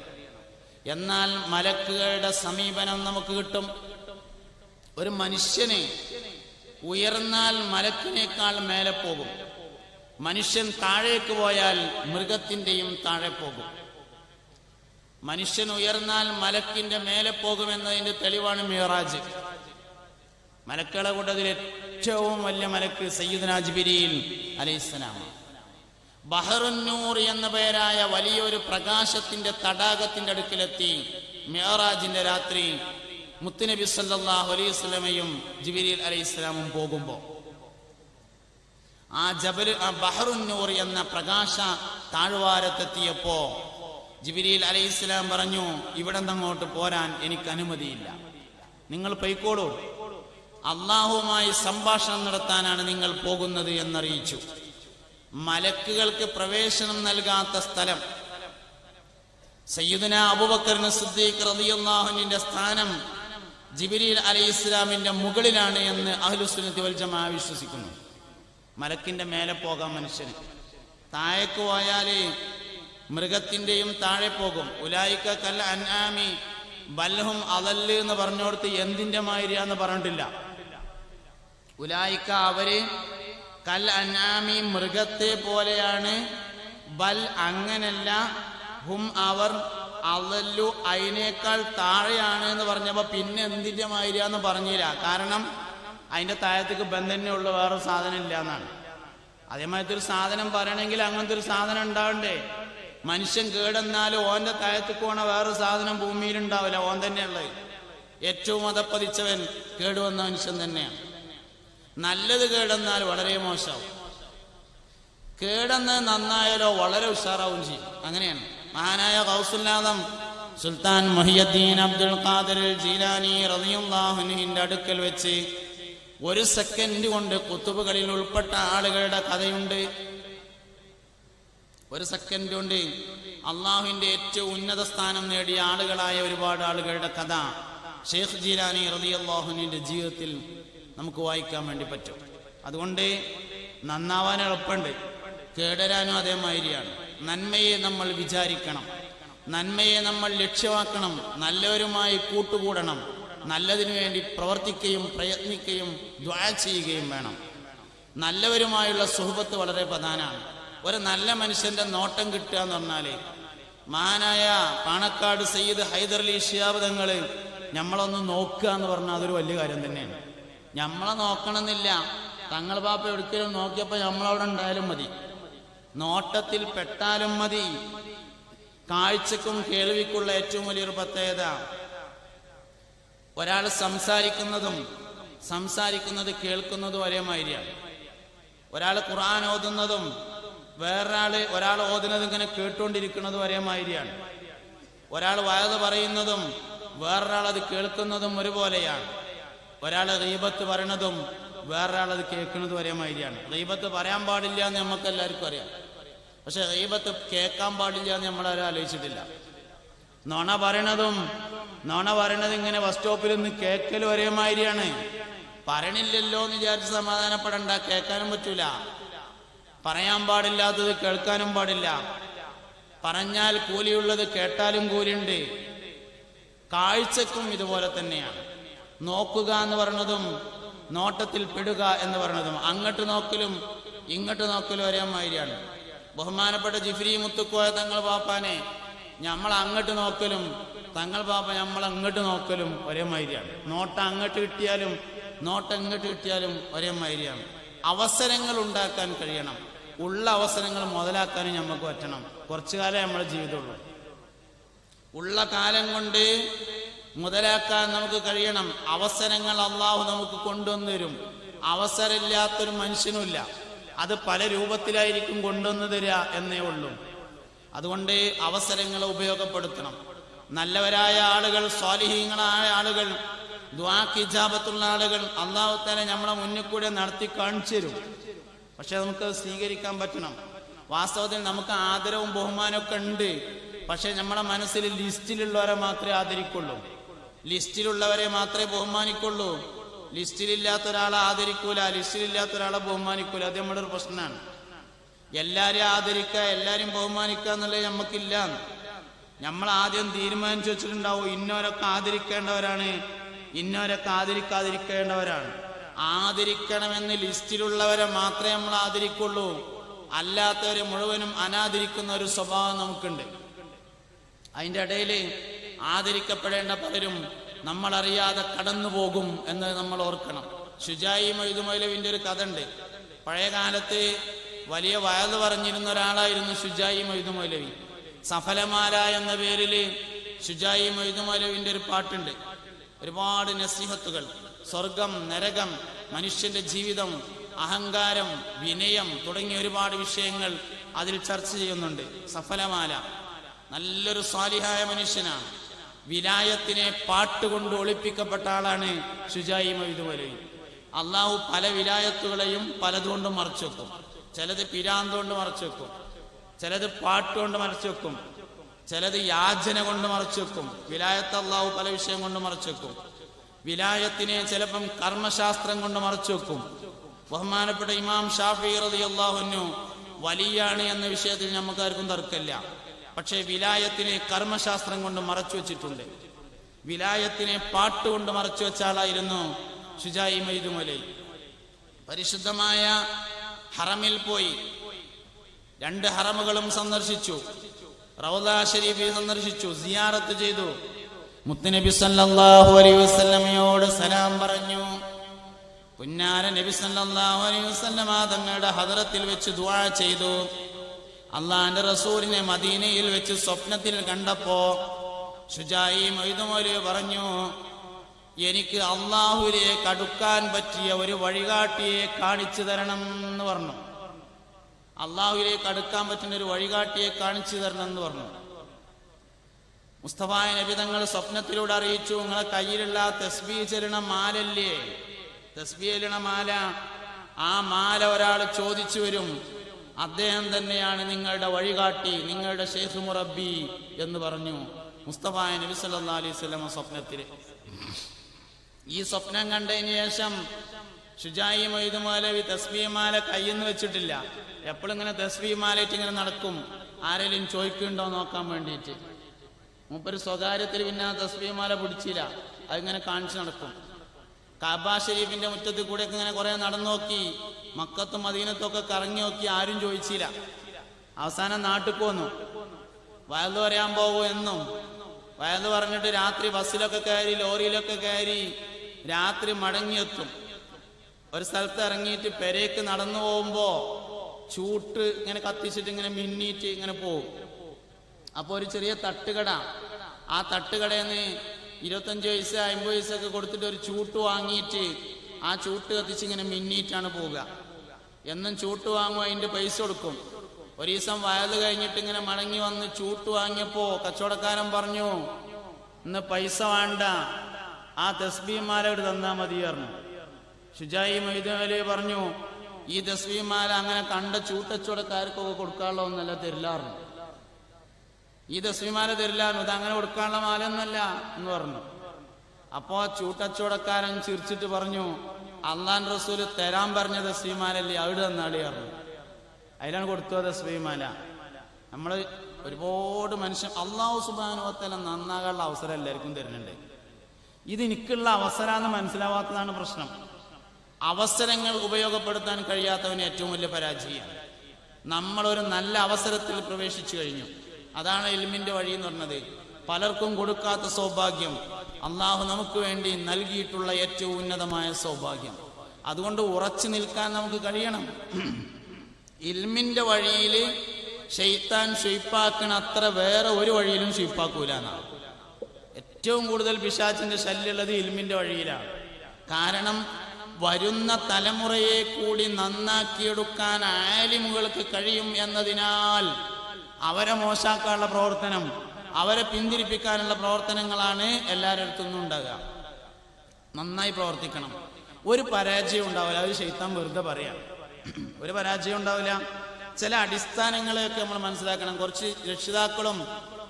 എന്നാൽ മലക്കുകളുടെ സമീപനം നമുക്ക് കിട്ടും. ഒരു മനുഷ്യനെ ഉയർന്നാൽ മലക്കിനേക്കാൾ മേലെ പോകും. മനുഷ്യൻ താഴേക്ക് പോയാൽ മൃഗത്തിന്റെയും താഴെ പോകും. മനുഷ്യൻ ഉയർന്നാൽ മലക്കിന്റെ മേലെ പോകുമെന്നതിന്റെ തെളിവാണ് മിഅ്റാജ്. മലക്കുകളെ കൂട്ടത്തിൽ ഏറ്റവും വലിയ മലക്ക് സയ്യിദുനാ ജിബ്രീൽ അലൈഹിസ്സലാം. ബഹറുൻ നൂർ എന്ന പേരായ വലിയൊരു പ്രകാശത്തിന്റെ തടാകത്തിന്റെ അടുക്കിലെത്തി മിഅ്റാജിന്റെ രാത്രി മുത്തുനബി സല്ലല്ലാഹു അലൈഹി വസല്ലമയും ജിബ്രീൽ അലൈഹിസ്സലാമും പോകുമ്പോൾ ആ ബഹറുൻ നൂർ എന്ന പ്രകാശ താഴ്വാരത്തെത്തിയപ്പോ ജിബ്രീൽ അലൈഹിസ്സലാം പറഞ്ഞു, ഇവിടെ അങ്ങോട്ട് പോരാൻ എനിക്ക് അനുമതിയില്ല, നിങ്ങൾ പൊയ്ക്കോളൂ, അള്ളാഹുവുമായി സംഭാഷണം നടത്താനാണ് നിങ്ങൾ പോകുന്നത് എന്നറിയിച്ചു. മലക്കുകൾക്ക് പ്രവേശനം നൽകാത്ത സ്ഥലം, സയ്യിദുനാ അബൂബക്കർ സിദ്ദീഖ് റളിയല്ലാഹു അൻഹുവിന്റെ സ്ഥാനം ജിബ്രീൽ അലൈഹിസ്സലാമിന്റെ മുകളിലാണ് എന്ന് അഹ്ലുസുന്നത്തി വൽ ജമാഅ വിശ്വസിക്കുന്നു. മലക്കിന്റെ മേലെ പോകാൻ മനുഷ്യന് താഴേക്ക് പോയാല് മൃഗത്തിന്റെയും താഴെ പോകും. ഉലായിക കൽ അൻആമി ബൽഹും അളല് എന്ന് പറഞ്ഞോടത്ത് എന്തിന്റെ മാതിരിയാന്ന് പറഞ്ഞിട്ടില്ല. ഉലായിക അവര് കൽ അൻആമി മൃഗത്തെ പോലെയാണ്, ബൽ അങ്ങനല്ല, ഹും അവർ അളല്ലു അതിനേക്കാൾ താഴെയാണ് എന്ന് പറഞ്ഞപ്പോ പിന്നെ എന്തിന്റെ മാതിരിയാന്ന് പറഞ്ഞില്ല. കാരണം അതിന്റെ താഴത്തേക്ക് ബന്ധന്നെ ഉള്ളു, വേറെ സാധനം ഇല്ല എന്നാണ്. അതേമാതിരി ഒരു സാധനം പറയണമെങ്കിൽ അങ്ങനത്തെ ഒരു സാധനം ഉണ്ടാവണ്ടേ. മനുഷ്യൻ കേടെന്നാലും ഓന്റെ താഴത്തേക്ക് പോണ വേറെ സാധനം ഭൂമിയിൽ ഉണ്ടാവില്ല, ഓൻ തന്നെയുള്ളത്. ഏറ്റവും അതപ്പതിച്ചവൻ കേടുവന്ന മനുഷ്യൻ തന്നെയാണ്. നല്ലത് കേടെന്നാൽ വളരെ മോശമാവും, കേടെന്ന് നന്നായാലോ വളരെ ഉഷാറാവും ചെയ്യും. അങ്ങനെയാണ് മഹാനായ ഗൗസുൽ ആദം സുൽത്താൻ മുഹിയുദ്ദീൻ അബ്ദുൽ ഖാദിർ ജീലാനി റളിയല്ലാഹു അൻഹുവിന്റെ അടുക്കൽ വെച്ച് ഒരു സെക്കൻഡ് കൊണ്ട് കുത്തുബുകളിൽ ഉൾപ്പെട്ട ആളുകളുടെ കഥയുണ്ട്. ഒരു സെക്കൻഡ് കൊണ്ട് അള്ളാഹുവിന്റെ ഏറ്റവും ഉന്നത സ്ഥാനം നേടിയ ആളുകളായ ഒരുപാട് ആളുകളുടെ കഥ ഷെയ്ഖ് ജീലാനി റളിയല്ലാഹു അൻഹുവിന്റെ ജീവിതത്തിൽ നമുക്ക് വായിക്കാൻ വേണ്ടി പറ്റും. അതുകൊണ്ട് നന്നാവാൻ എളുപ്പമുണ്ട്, കേടരാനും അതേമാതിരിയാണ്. നന്മയെ നമ്മൾ വിചാരിക്കണം, നന്മയെ നമ്മൾ ലക്ഷ്യമാക്കണം, നല്ലവരുമായി കൂട്ടുകൂടണം, നല്ലതിനു വേണ്ടി പ്രവർത്തിക്കുകയും പ്രയത്നിക്കുകയും ദുആ ചെയ്യുകയും വേണം. നല്ലവരുമായുള്ള സുഹബത്ത് വളരെ പ്രധാനമാണ്. ഒരു നല്ല മനുഷ്യന്റെ നോട്ടം കിട്ടുക എന്ന് പറഞ്ഞാല്, മഹാനായ പാണക്കാട് സയ്യിദ് ഹൈദർലി ശിഹാബ് തങ്ങള് നമ്മളൊന്ന് നോക്കുക എന്ന് പറഞ്ഞാൽ അതൊരു വലിയ കാര്യം തന്നെയാണ്. നമ്മളെ നോക്കണമെന്നില്ല, തങ്ങൾ പാപ്പ ഒരിക്കലും നോക്കിയപ്പോ നമ്മളവിടെ ഉണ്ടായാലും മതി, നോട്ടത്തിൽ പെട്ടാലും മതി. കാഴ്ചക്കും കേൾവിക്കുള്ള ഏറ്റവും വലിയൊരു പ്രത്യേകത, ഒരാൾ സംസാരിക്കുന്നത് കേൾക്കുന്നതും ഒരേമാതിരിയാണ്. ഒരാൾ ഖുർആൻ ഓതുന്നതും ഒരാൾ ഓതുന്നതും ഇങ്ങനെ കേട്ടുകൊണ്ടിരിക്കുന്നതും ഒരേമാതിരിയാണ്. ഒരാൾ വഅദ് പറയുന്നതും വേറൊരാൾ അത് കേൾക്കുന്നതും ഒരുപോലെയാണ്. ഒരാൾ ഗീബത്ത് പറയണതും വേറൊരാൾ അത് കേൾക്കുന്നതും ഒരേമാതിരിയാണ്. ഗീബത്ത് പറയാൻ പാടില്ല എന്ന് നമുക്ക് എല്ലാവർക്കും അറിയാം, പക്ഷെ ഗീബത്ത് കേൾക്കാൻ പാടില്ല എന്ന് നമ്മളാരും ആലോചിച്ചിട്ടില്ല. നുണ പറയണത് ഇങ്ങനെ ബസ് സ്റ്റോപ്പിൽ നിന്ന് കേൾക്കലും ഒരേമാതിരിയാണ്. പറയണില്ലല്ലോ എന്ന് വിചാരിച്ച് സമാധാനപ്പെടണ്ട, കേൾക്കാനും പറ്റൂല. പറയാൻ പാടില്ലാത്തത് കേൾക്കാനും പാടില്ല. പറഞ്ഞാൽ കൂലിയുള്ളത് കേട്ടാലും കൂലിയുണ്ട്. കാഴ്ചക്കും ഇതുപോലെ തന്നെയാണ്. നോക്കുക എന്ന് പറഞ്ഞതും നോട്ടത്തിൽ പെടുക എന്ന് പറഞ്ഞതും, അങ്ങോട്ട് നോക്കലും ഇങ്ങോട്ട് നോക്കലും ഒരേമാതിരിയാണ്. ബഹുമാനപ്പെട്ട ജിഫ്രി മുത്തുക്കോയ തങ്ങൾ പാപ്പാനെ നമ്മൾ അങ്ങോട്ട് നോക്കലും തങ്ങൾ പാപ്പ നമ്മൾ അങ്ങോട്ട് നോക്കലും ഒരേമാതിരിയാണ്. നോട്ടം അങ്ങോട്ട് കിട്ടിയാലും നോട്ടം ഇങ്ങോട്ട് കിട്ടിയാലും ഒരേമാതിരിയാണ്. അവസരങ്ങൾ ഉണ്ടാക്കാൻ കഴിയണം, ഉള്ള അവസരങ്ങൾ മുതലാക്കാനും നമുക്ക് പറ്റണം. കുറച്ചു കാലം നമ്മുടെ ജീവിതമുള്ളൂ, ഉള്ള കാലം കൊണ്ട് മുതലാക്കാൻ നമുക്ക് കഴിയണം. അവസരങ്ങൾ അള്ളാഹു നമുക്ക് കൊണ്ടുവന്നു തരും. അവസരമില്ലാത്തൊരു മനുഷ്യനുമില്ല, അത് പല രൂപത്തിലായിരിക്കും കൊണ്ടുവന്നു തരിക എന്നേ ഉള്ളൂ. അതുകൊണ്ട് അവസരങ്ങളെ ഉപയോഗപ്പെടുത്തണം. നല്ലവരായ ആളുകൾ, സ്വാലിഹീങ്ങളായ ആളുകൾ, ദുആക്ക് ഇജാബത്തുള്ള ആളുകൾ അല്ലാഹു തആല നമ്മളെ മുന്നിൽ കൂടെ നടത്തി കാണിച്ചു തരും. പക്ഷെ നമുക്ക് സ്വീകരിക്കാൻ പറ്റണം. വാസ്തവത്തിൽ നമുക്ക് ആദരവും ബഹുമാനമൊക്കെ ഉണ്ട്, പക്ഷെ നമ്മുടെ മനസ്സിൽ ലിസ്റ്റിലുള്ളവരെ മാത്രമേ ആദരിക്കുള്ളൂ, ലിസ്റ്റിലുള്ളവരെ മാത്രമേ ബഹുമാനിക്കുള്ളൂ. ലിസ്റ്റിലില്ലാത്ത ഒരാളെ ആദരിക്കൂല, ലിസ്റ്റിലില്ലാത്ത ഒരാളെ ബഹുമാനിക്കൂല. അത് നമ്മുടെ ഒരു പ്രശ്നമാണ്. എല്ലാരെയും ആദരിക്കുക, എല്ലാരെയും ബഹുമാനിക്കുക എന്നുള്ളത് നമുക്കില്ല. നമ്മൾ ആദ്യം തീരുമാനിച്ചു വെച്ചിട്ടുണ്ടാവും, ഇന്നോരൊക്കെ ആദരിക്കേണ്ടവരാണ്, ഇന്നോരൊക്കെ ആദരിക്കാതിരിക്കേണ്ടവരാണ്. ആദരിക്കണമെന്ന് ലിസ്റ്റിലുള്ളവരെ മാത്രമേ നമ്മൾ ആദരിക്കുള്ളൂ, അല്ലാത്തവരെ മുഴുവനും അനാദരിക്കുന്ന ഒരു സ്വഭാവം നമുക്കുണ്ട്. അതിൻ്റെ ഇടയിൽ ആദരിക്കപ്പെടേണ്ട പലരും നമ്മളറിയാതെ കടന്നു പോകും എന്ന് നമ്മൾ ഓർക്കണം. ഷുജായി മൊയ്തു മൗലവിന്റെ ഒരു കഥ ഉണ്ട്. പഴയ കാലത്ത് വലിയ വയല് പറഞ്ഞിരുന്ന ഒരാളായിരുന്നു ഷുജായി മൊയ്തു മൗലവി. സഫലമാല എന്ന പേരിൽ ഷുജായി മൊയ്തു മൗലവിന്റെ ഒരു പാട്ടുണ്ട്. ഒരുപാട് നസീഹത്തുകൾ, സ്വർഗം, നരകം, മനുഷ്യന്റെ ജീവിതം, അഹങ്കാരം, വിനയം തുടങ്ങിയ ഒരുപാട് വിഷയങ്ങൾ അതിൽ ചർച്ച ചെയ്യുന്നുണ്ട്. സഫലമാല നല്ലൊരു സ്വാലിഹായ മനുഷ്യനാണ്. വിലായത്തിനെ പാട്ടുകൊണ്ട് ഒളിപ്പിക്കപ്പെട്ട ആളാണ് ഷുജായി മൊയ്തു മൗലവി. അള്ളാഹു പല വിലായത്തുകളെയും പലതുകൊണ്ട് മറച്ചു വെക്കും. ചിലത് പിരാന്തുകൊണ്ട് മറച്ചു വെക്കും, ചിലത് പാട്ടുകൊണ്ട് മറച്ചു വെക്കും, ചിലത് യാചന കൊണ്ട് മറച്ചു വെക്കും. വിലായത്ത് അള്ളാഹു പല വിഷയം കൊണ്ട് മറച്ചു വെക്കും. വിലായത്തിനെ ചിലപ്പം കർമ്മശാസ്ത്രം കൊണ്ട് മറച്ചു വെക്കും. ബഹുമാനപ്പെട്ട ഇമാം ഷാഫിഈ റളിയല്ലാഹു അൻഹു വലിയാണ് എന്ന വിഷയത്തിൽ നമുക്കാർക്കും തർക്കമില്ല. പക്ഷേ വിലായത്തിനെ കർമ്മശാസ്ത്രം കൊണ്ട് മറച്ചു വെച്ചിട്ടുണ്ട്. വിലായത്തിനെ പാട്ടുകൊണ്ട് മറച്ചു വെച്ച ആളായിരുന്നു ശുജാഇ മൈദുമലൈ. പരിശുദ്ധമായ ഹറമിൽ പോയി 2 ഹറമുകളും സന്ദർശിച്ചു, റൗള ശരീഫ് സന്ദർശിച്ചു, സിയാറത്ത് ചെയ്തു, മുത്തുനബി സല്ലല്ലാഹു അലൈഹി വസല്ലമയോട് സലാം പറഞ്ഞു. പുന്നാര നബി സല്ലല്ലാഹു അലൈഹി വസല്ലമ തങ്ങളുടെ ഹദറത്തിൽ വെച്ച് ദുആ ചെയ്തു. അള്ളാന്റെ റസൂലിനെ മദീനയിൽ വെച്ച് സ്വപ്നത്തിൽ കണ്ടപ്പോ ശുജാഇ മൈദുമലൈ പറഞ്ഞു, എനിക്ക് അള്ളാഹുവിലേക്ക് അടുക്കാൻ പറ്റിയ ഒരു വഴികാട്ടിയെ കാണിച്ചു തരണം എന്ന് പറഞ്ഞു. അള്ളാഹുവിലേക്ക് അടുക്കാൻ പറ്റുന്ന ഒരു വഴികാട്ടിയെ കാണിച്ചു തരണം എന്ന് പറഞ്ഞു. മുസ്തഫായ നബി തങ്ങൾ സ്വപ്നത്തിലൂടെ അറിയിച്ചു, നിങ്ങളെ കയ്യിലുള്ള തസ്ബീഹ് ചൊല്ലണ മാലല്ലേ, തസ്ബീഹ് ചൊല്ലണ മാല, ആ മാല ഒരാൾ ചോദിച്ചു വരും, അദ്ദേഹം തന്നെയാണ് നിങ്ങളുടെ വഴികാട്ടി, നിങ്ങളുടെ ശൈഖ് മുറബ്ബി എന്ന് പറഞ്ഞു മുസ്തഫായ നബി സല്ലല്ലാഹു അലൈഹി വസല്ലം സ്വപ്നത്തിൽ. ഈ സ്വപ്നം കണ്ടതിന് ശേഷം ശുജാഇ മൈദുമലൈ തസ്ബീഹ് മാല കയ്യിൽ നിന്ന് വെച്ചിട്ടില്ല. എപ്പോഴും ഇങ്ങനെ തസ്ബീഹ് മാലയിട്ട് ഇങ്ങനെ നടക്കും, ആരെങ്കിലും ചോദിക്കുന്നുണ്ടോ നോക്കാൻ വേണ്ടിയിട്ട്. മൂപ്പര് സ്വകാര്യത്തിൽ പിന്നെ ആ തസ്ബീഹ് മാല പിടിച്ചില്ല, അതിങ്ങനെ കാണിച്ചു നടക്കും. കഅബ ഷരീഫിന്റെ മുറ്റത്ത് കൂടെ ഇങ്ങനെ കുറെ നടന്നു നോക്കി, മക്കത്തും മദീനത്തും ഒക്കെ കറങ്ങി നോക്കി, ആരും ചോദിച്ചില്ല. അവസാനം നാട്ടിൽ പോന്നു, വയലു പറയാൻ പോകും എന്നും വയലു പറഞ്ഞിട്ട് രാത്രി ബസ്സിലൊക്കെ കയറി, ലോറിയിലൊക്കെ കയറി രാത്രി മടങ്ങിയെത്തും. ഒരു സ്ഥലത്ത് ഇറങ്ങിയിട്ട് പെരേക്ക് നടന്നു പോകുമ്പോ ചൂട്ട് ഇങ്ങനെ കത്തിച്ചിട്ട് ഇങ്ങനെ മിന്നിയിട്ട് ഇങ്ങനെ പോകും. അപ്പൊ ഒരു ചെറിയ തട്ടുകട, ആ തട്ടുകടയിൽ നിന്ന് 25 പൈസ 50 പൈസ ഒക്കെ കൊടുത്തിട്ട് ഒരു ചൂട്ട് വാങ്ങിയിട്ട് ആ ചൂട്ട് കത്തിച്ച് ഇങ്ങനെ മിന്നിയിട്ടാണ് പോവുക. എന്നും ചൂട്ട് വാങ്ങും, അതിന്റെ പൈസ കൊടുക്കും. ഒരു ദിവസം വയല് കഴിഞ്ഞിട്ട് ഇങ്ങനെ മടങ്ങി വന്ന് ചൂട്ട് വാങ്ങിയപ്പോ കച്ചവടക്കാരൻ പറഞ്ഞു, ഇന്ന് പൈസ വേണ്ട, ആ തസ്ബീഹ് മാല ഇവിടെ തന്നാ മതി പറഞ്ഞു. ശുജാഇ മൈദുമലൈ പറഞ്ഞു, ഈ തസ്ബീഹ് മാല അങ്ങനെ കണ്ട ചൂട്ടച്ചവടക്കാർക്കൊക്കെ കൊടുക്കാനുള്ള ഒന്നല്ല, തരില്ലാറുണ്ട്. ഈ തസ്ബീഹ് മാല തരില്ലായിരുന്നു, ഇത് അങ്ങനെ കൊടുക്കാനുള്ള മാല ഒന്നല്ല എന്ന് പറഞ്ഞു. അപ്പോ ചൂട്ടച്ചവടക്കാരൻ ചിരിച്ചിട്ട് പറഞ്ഞു, അള്ളാഹുവിന്റെ റസൂല് തരാൻ പറഞ്ഞ തസ്ബീഹ് മാലല്ലേ, അവിടെ തന്നാളി പറഞ്ഞു. അതിലാണ് കൊടുത്തോ തസ്ബീഹ് മാല. നമ്മള് ഒരുപാട് മനുഷ്യൻ അല്ലാഹു സുബ്ഹാനഹു വ തആല നന്നാകാനുള്ള അവസരം എല്ലാവർക്കും തരുന്നുണ്ട്. ഇത് എനിക്കുള്ള അവസരമാണെന്ന് മനസ്സിലാവാത്തതാണ് പ്രശ്നം. അവസരങ്ങൾ ഉപയോഗപ്പെടുത്താൻ കഴിയാത്തവന് ഏറ്റവും വലിയ പരാജയമാണ്. നമ്മളൊരു നല്ല അവസരത്തിൽ പ്രവേശിച്ചു കഴിഞ്ഞു, അതാണ് ഇൽമിന്റെ വഴി എന്ന് പറഞ്ഞത്. പലർക്കും കൊടുക്കാത്ത സൗഭാഗ്യം അള്ളാഹു നമുക്ക് വേണ്ടി നൽകിയിട്ടുള്ള ഏറ്റവും ഉന്നതമായ സൗഭാഗ്യം. അതുകൊണ്ട് ഉറച്ചു നിൽക്കാൻ നമുക്ക് കഴിയണം. ഇൽമിന്റെ വഴിയിൽ ശൈത്താൻ ശുയിപ്പാക്കണ അത്ര വേറെ ഒരു വഴിയിലും ശുയിപ്പാക്കൂല എന്നാണ്. ഏറ്റവും കൂടുതൽ പിശാചിന്റെ ശല്യമുള്ളത് ഇൽമിന്റെ വഴിയിലാണ്. കാരണം വരുന്ന തലമുറയെ കൂടി നന്നാക്കിയെടുക്കാൻ ആലിമുകൾക്ക് കഴിയും എന്നതിനാൽ അവരെ മോശാക്കാനുള്ള പ്രവർത്തനം, അവരെ പിന്തിരിപ്പിക്കാനുള്ള പ്രവർത്തനങ്ങളാണ് എല്ലാവരുടെ അടുത്തുനിന്നും ഉണ്ടാകുക. നന്നായി പ്രവർത്തിക്കണം. ഒരു പരാജയം ഉണ്ടാവില്ല, അത് ശൈത്താൻ വെറുതെ പറയാം. ഒരു പരാജയം ഉണ്ടാവില്ല. ചില അടിസ്ഥാനങ്ങളെയൊക്കെ നമ്മൾ മനസ്സിലാക്കണം. കുറച്ച് രക്ഷിതാക്കളും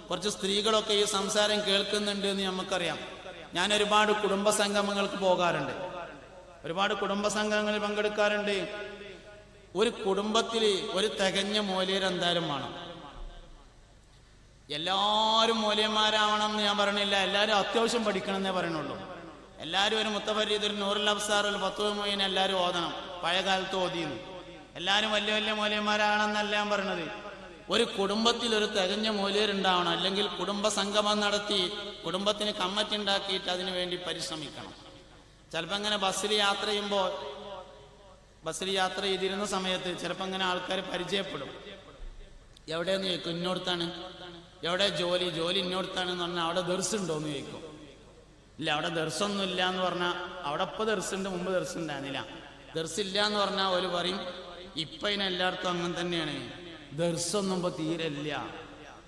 കുറച്ച് സ്ത്രീകളൊക്കെ ഈ സംസാരം കേൾക്കുന്നുണ്ട് എന്ന് നമുക്കറിയാം. ഞാൻ ഒരുപാട് കുടുംബ സംഗമങ്ങൾക്ക് പോകാറുണ്ട്, ഒരുപാട് കുടുംബ സംഘങ്ങളിൽ പങ്കെടുക്കാറുണ്ട്. ഒരു കുടുംബത്തിൽ ഒരു തികഞ്ഞ മോലിയർ എന്തായാലും വേണം. എല്ലാവരും മോലിയന്മാരാവണം എന്ന് ഞാൻ പറയണില്ല, എല്ലാവരും അത്യാവശ്യം പഠിക്കണം എന്നേ പറയണുള്ളൂ. എല്ലാവരും ഒരു മുത്തഫരീദ്, ഒരു നൂറുൽ അബ്സാർ, ഒരു ഫത്വ മുഈൻ എല്ലാവരും ഓതണം. പഴയ കാലത്ത് ഓതിയിരുന്നു. എല്ലാവരും വലിയ വലിയ മോലിയന്മാരാണെന്നല്ല ഞാൻ പറയണത്. ഒരു കുടുംബത്തിൽ ഒരു തികഞ്ഞ മോലിയർ ഉണ്ടാവണം. അല്ലെങ്കിൽ കുടുംബ സംഗമം നടത്തി കുടുംബത്തിന് കമ്മിറ്റി ഉണ്ടാക്കിയിട്ട് അതിനു വേണ്ടി പരിശ്രമിക്കണം. ചിലപ്പോൾ ഇങ്ങനെ ബസ്സിൽ യാത്ര ചെയ്യുമ്പോൾ, ബസ്സിൽ യാത്ര ചെയ്തിരുന്ന സമയത്ത് ചിലപ്പോൾ ഇങ്ങനെ ആൾക്കാർ പരിചയപ്പെടും. എവിടെയെന്ന് ചോദിക്കും, ഇന്നോടത്താണ്. എവിടെ ജോലി? ജോലി ഇന്നോടത്താണെന്ന് പറഞ്ഞാൽ അവിടെ ദർസുണ്ടോ എന്ന് ചോദിക്കും. ഇല്ല, അവിടെ ദർസൊന്നും ഇല്ല എന്ന് പറഞ്ഞാൽ, അവിടെ ഇപ്പോൾ ദർസുണ്ട്, മുമ്പ് ദർസുണ്ടായിരുന്നില്ല. ദർസില്ല എന്ന് പറഞ്ഞാൽ ഒരു പറയും ഇപ്പം ഇതിനെല്ലായിടത്തും അങ്ങനെ തന്നെയാണ്, ദർസൊന്നും ഇപ്പോൾ തീരെ ഇല്ല.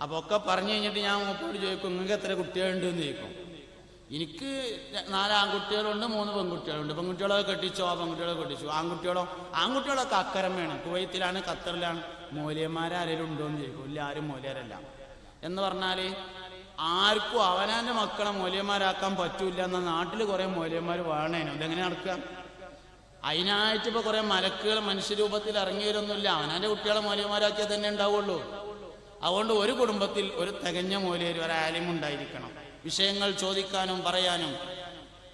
അപ്പോൾ ഒക്കെ പറഞ്ഞു കഴിഞ്ഞിട്ട് ഞാൻ മൂപ്പോട് ചോദിക്കും, നിങ്ങൾക്ക് എത്ര കുട്ടികളുണ്ട് എന്ന് ചോദിക്കും. എനിക്ക് 4 ആൺകുട്ടികളുണ്ട്, 3 പെൺകുട്ടികളുണ്ട്. പെൺകുട്ടികളൊക്കെ കെട്ടിച്ചോ? ആ പെൺകുട്ടികളെ കെട്ടിച്ചു. ആൺകുട്ടികളൊക്കെ അക്കരമയാണ്, കുവൈത്തിലാണ്, ഖത്തറിലാണ്. മൂല്യന്മാരാരെങ്കിലും ഉണ്ടോ എന്ന് ചോദിക്കും. ഇല്ല, ആരും മൂല്യരല്ല. എന്ന് പറഞ്ഞാൽ ആർക്കും അവനാൻ്റെ മക്കളെ മൂല്യന്മാരാക്കാൻ പറ്റൂല എന്ന നാട്ടിൽ കുറേ മൂല്യന്മാർ വേണേനു. ഇതെങ്ങനെ നടക്കുക? അതിനായിട്ട് ഇപ്പൊ കുറെ മലക്കുകൾ മനുഷ്യരൂപത്തിൽ ഇറങ്ങി വരുമൊന്നുമില്ല. അവനാന്റെ കുട്ടികളെ മൗലവിമാരാക്കിയാൽ തന്നെ ഉണ്ടാവുള്ളൂ. അതുകൊണ്ട് ഒരു കുടുംബത്തിൽ ഒരു തികഞ്ഞ മൗലവി, ഒരു ആലിമുണ്ടായിരിക്കണം. വിഷയങ്ങൾ ചോദിക്കാനും പറയാനും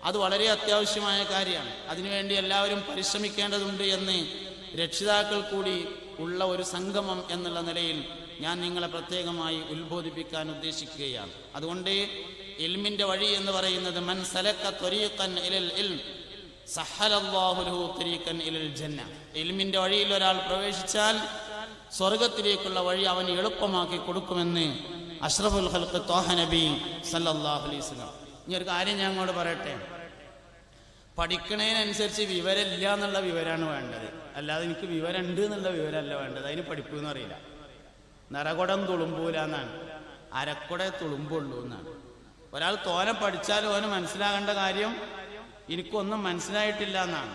അത് വളരെ അത്യാവശ്യമായ കാര്യമാണ്. അതിനുവേണ്ടി എല്ലാവരും പരിശ്രമിക്കേണ്ടതുണ്ട് എന്ന് രക്ഷിതാക്കൾ കൂടി ഉള്ള ഒരു സംഗമം എന്നുള്ള നിലയിൽ ഞാൻ നിങ്ങളെ പ്രത്യേകമായി ഉത്ബോധിപ്പിക്കാൻ ഉദ്ദേശിക്കുകയാണ്. അതുകൊണ്ട് ഇൽമിന്റെ വഴി എന്ന് പറയുന്നത് മൻ സലക ത്വരീഖൻ ഇലൽ ഇൽം സഹലല്ലാഹു ലഹു ത്വരീഖൻ ഇലൽ ജന്ന. ഇൽമിന്റെ വഴിയിൽ ഒരാൾ പ്രവേശിച്ചാൽ സ്വർഗത്തിലേക്കുള്ള വഴി അവൻ എളുപ്പമാക്കി കൊടുക്കുമെന്ന് അഷ്റഫുൽ ഖൽഖ് ത്വാഹ നബി സല്ലല്ലാഹു അലൈഹി വസല്ലം. ഇനി ഒരു കാര്യം ഞാൻ അങ്ങോട്ട് പറയട്ടെ. പഠിക്കണതിനനുസരിച്ച് വിവരമില്ല എന്നുള്ള വിവരമാണ് വേണ്ടത്, അല്ലാതെ എനിക്ക് വിവരമുണ്ട് എന്നുള്ള വിവരമല്ല വേണ്ടത്. അതിന് പഠിപ്പെന്ന് അറിയില്ല. നിറകുടം തുളുമ്പൂല എന്നാണ്, അരക്കുട തുളുമ്പുള്ളൂ എന്നാണ്. ഒരാൾ തോനെ പഠിച്ചാലും ഓന് മനസ്സിലാകേണ്ട കാര്യം എനിക്കൊന്നും മനസ്സിലായിട്ടില്ല എന്നാണ്.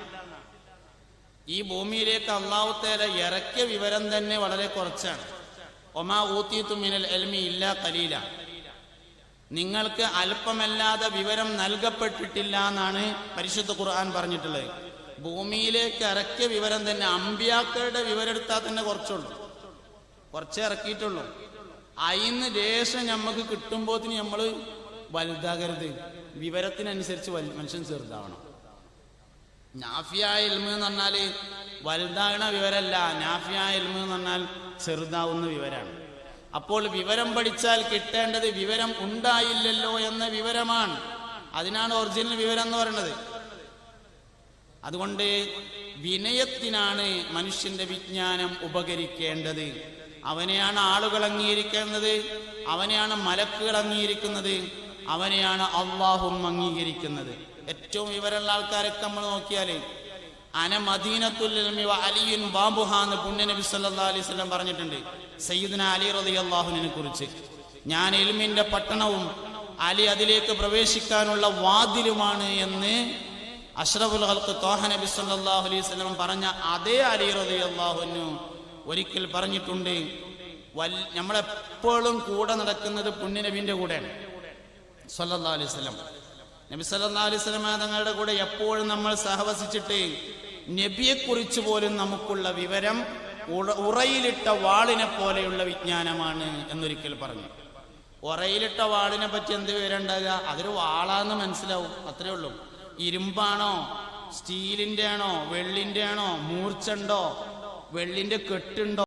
ഈ ഭൂമിയിലേക്ക് അല്ലാഹു തആല ഇറക്കിയ വിവരം തന്നെ വളരെ കുറച്ചാണ്. ഒമാ ഊതീതു മിനൽ ഇൽമി ഇല്ലാ ഖലീല. നിങ്ങൾക്ക് അല്പമല്ലാതെ വിവരം നൽകപ്പെട്ടിട്ടില്ല എന്നാണ് പരിശുദ്ധ ഖുർആൻ പറഞ്ഞിട്ടുള്ളത്. ഭൂമിയിലേക്ക് ഇറക്കിയ വിവരം തന്നെ, അമ്പിയാക്കളുടെ വിവരം എടുത്താൽ തന്നെ കുറച്ചേ ഇറക്കിയിട്ടുള്ളൂ. അതിന് ദേശം നമുക്ക് കിട്ടുമ്പോത്തിന് നമ്മൾ വലുതാകരുത്. വിവരത്തിനനുസരിച്ച് മനുഷ്യൻ ചെറുതാവണം. നാഫിയായ ഇൽമ് എന്ന് പറഞ്ഞാല് വലുതാകണ വിവരമല്ല, നാഫിയായ ഇൽമ് എന്ന് പറഞ്ഞാൽ ചെറുതാവുന്ന വിവരമാണ്. അപ്പോൾ വിവരം പഠിച്ചാൽ കിട്ടേണ്ടത് വിവരം ഉണ്ടായില്ലല്ലോ എന്ന വിവരമാണ്. അതിനാണ് ഒറിജിനൽ വിവരം എന്ന് പറയുന്നത്. അതുകൊണ്ട് വിനയത്തിനാണ് മനുഷ്യന്റെ വിജ്ഞാനം ഉപകരിക്കേണ്ടത്. അവനെയാണ് ആളുകൾ അംഗീകരിക്കുന്നത്, അവനെയാണ് മലക്കുകൾ അംഗീകരിക്കുന്നത്, അവനെയാണ് അള്ളാഹും അംഗീകരിക്കുന്നത്. ഏറ്റവും വിവരമുള്ള ആൾക്കാരൊക്കെ നമ്മൾ നോക്കിയാൽ അന മദീനത്തുൽ ഇൽമി വ അലിയുൻ ബാബുഹാ എന്ന് പുണ്യ നബി സല്ലല്ലാഹു അലൈഹി വസല്ലം പറഞ്ഞിട്ടുണ്ട്. സയ്യിദ്ന അലി റളിയല്ലാഹു അൻഹുവിനെ കുറിച്ച്, ഞാൻ ഇൽമിന്റെ പട്ടണവും അലി അതിലേക്ക് പ്രവേശിക്കാനുള്ള വാതിലുമാണ് എന്ന് അഷ്റഫുൽ ഖൽഖ് ത്വാഹ നബി സല്ലല്ലാഹു അലൈഹി വസല്ലം പറഞ്ഞ അതേ അലി റളിയല്ലാഹു അൻഹു ഒരിക്കൽ പറഞ്ഞിട്ടുണ്ട്, നമ്മളെപ്പോഴും കൂടെ നടക്കുന്നത് പുണ്യ നബിന്റെ കൂടെയാണ് സല്ലല്ലാഹു അലൈഹി വസല്ലം. നബി സല്ലല്ലാഹു അലൈഹി വസല്ലം തങ്ങളുടെ കൂടെ എപ്പോഴും നമ്മൾ സഹവസിച്ചിട്ട് നബിയെക്കുറിച്ച് പോലും നമുക്കുള്ള വിവരം ഉറയിലിട്ട വാളിനെ പോലെയുള്ള വിജ്ഞാനമാണ് എന്നൊരിക്കൽ പറഞ്ഞു. ഉറയിലിട്ട വാളിനെ പറ്റി എന്ത് വിവരം ഉണ്ടാകുക? അതൊരു വാളാന്ന് മനസ്സിലാവും, അത്രേ ഉള്ളൂ. ഇരുമ്പാണോ, സ്റ്റീലിന്റെ ആണോ, വെള്ളിന്റെ ആണോ, മൂർച്ചുണ്ടോ, വെള്ളിന്റെ കെട്ടുണ്ടോ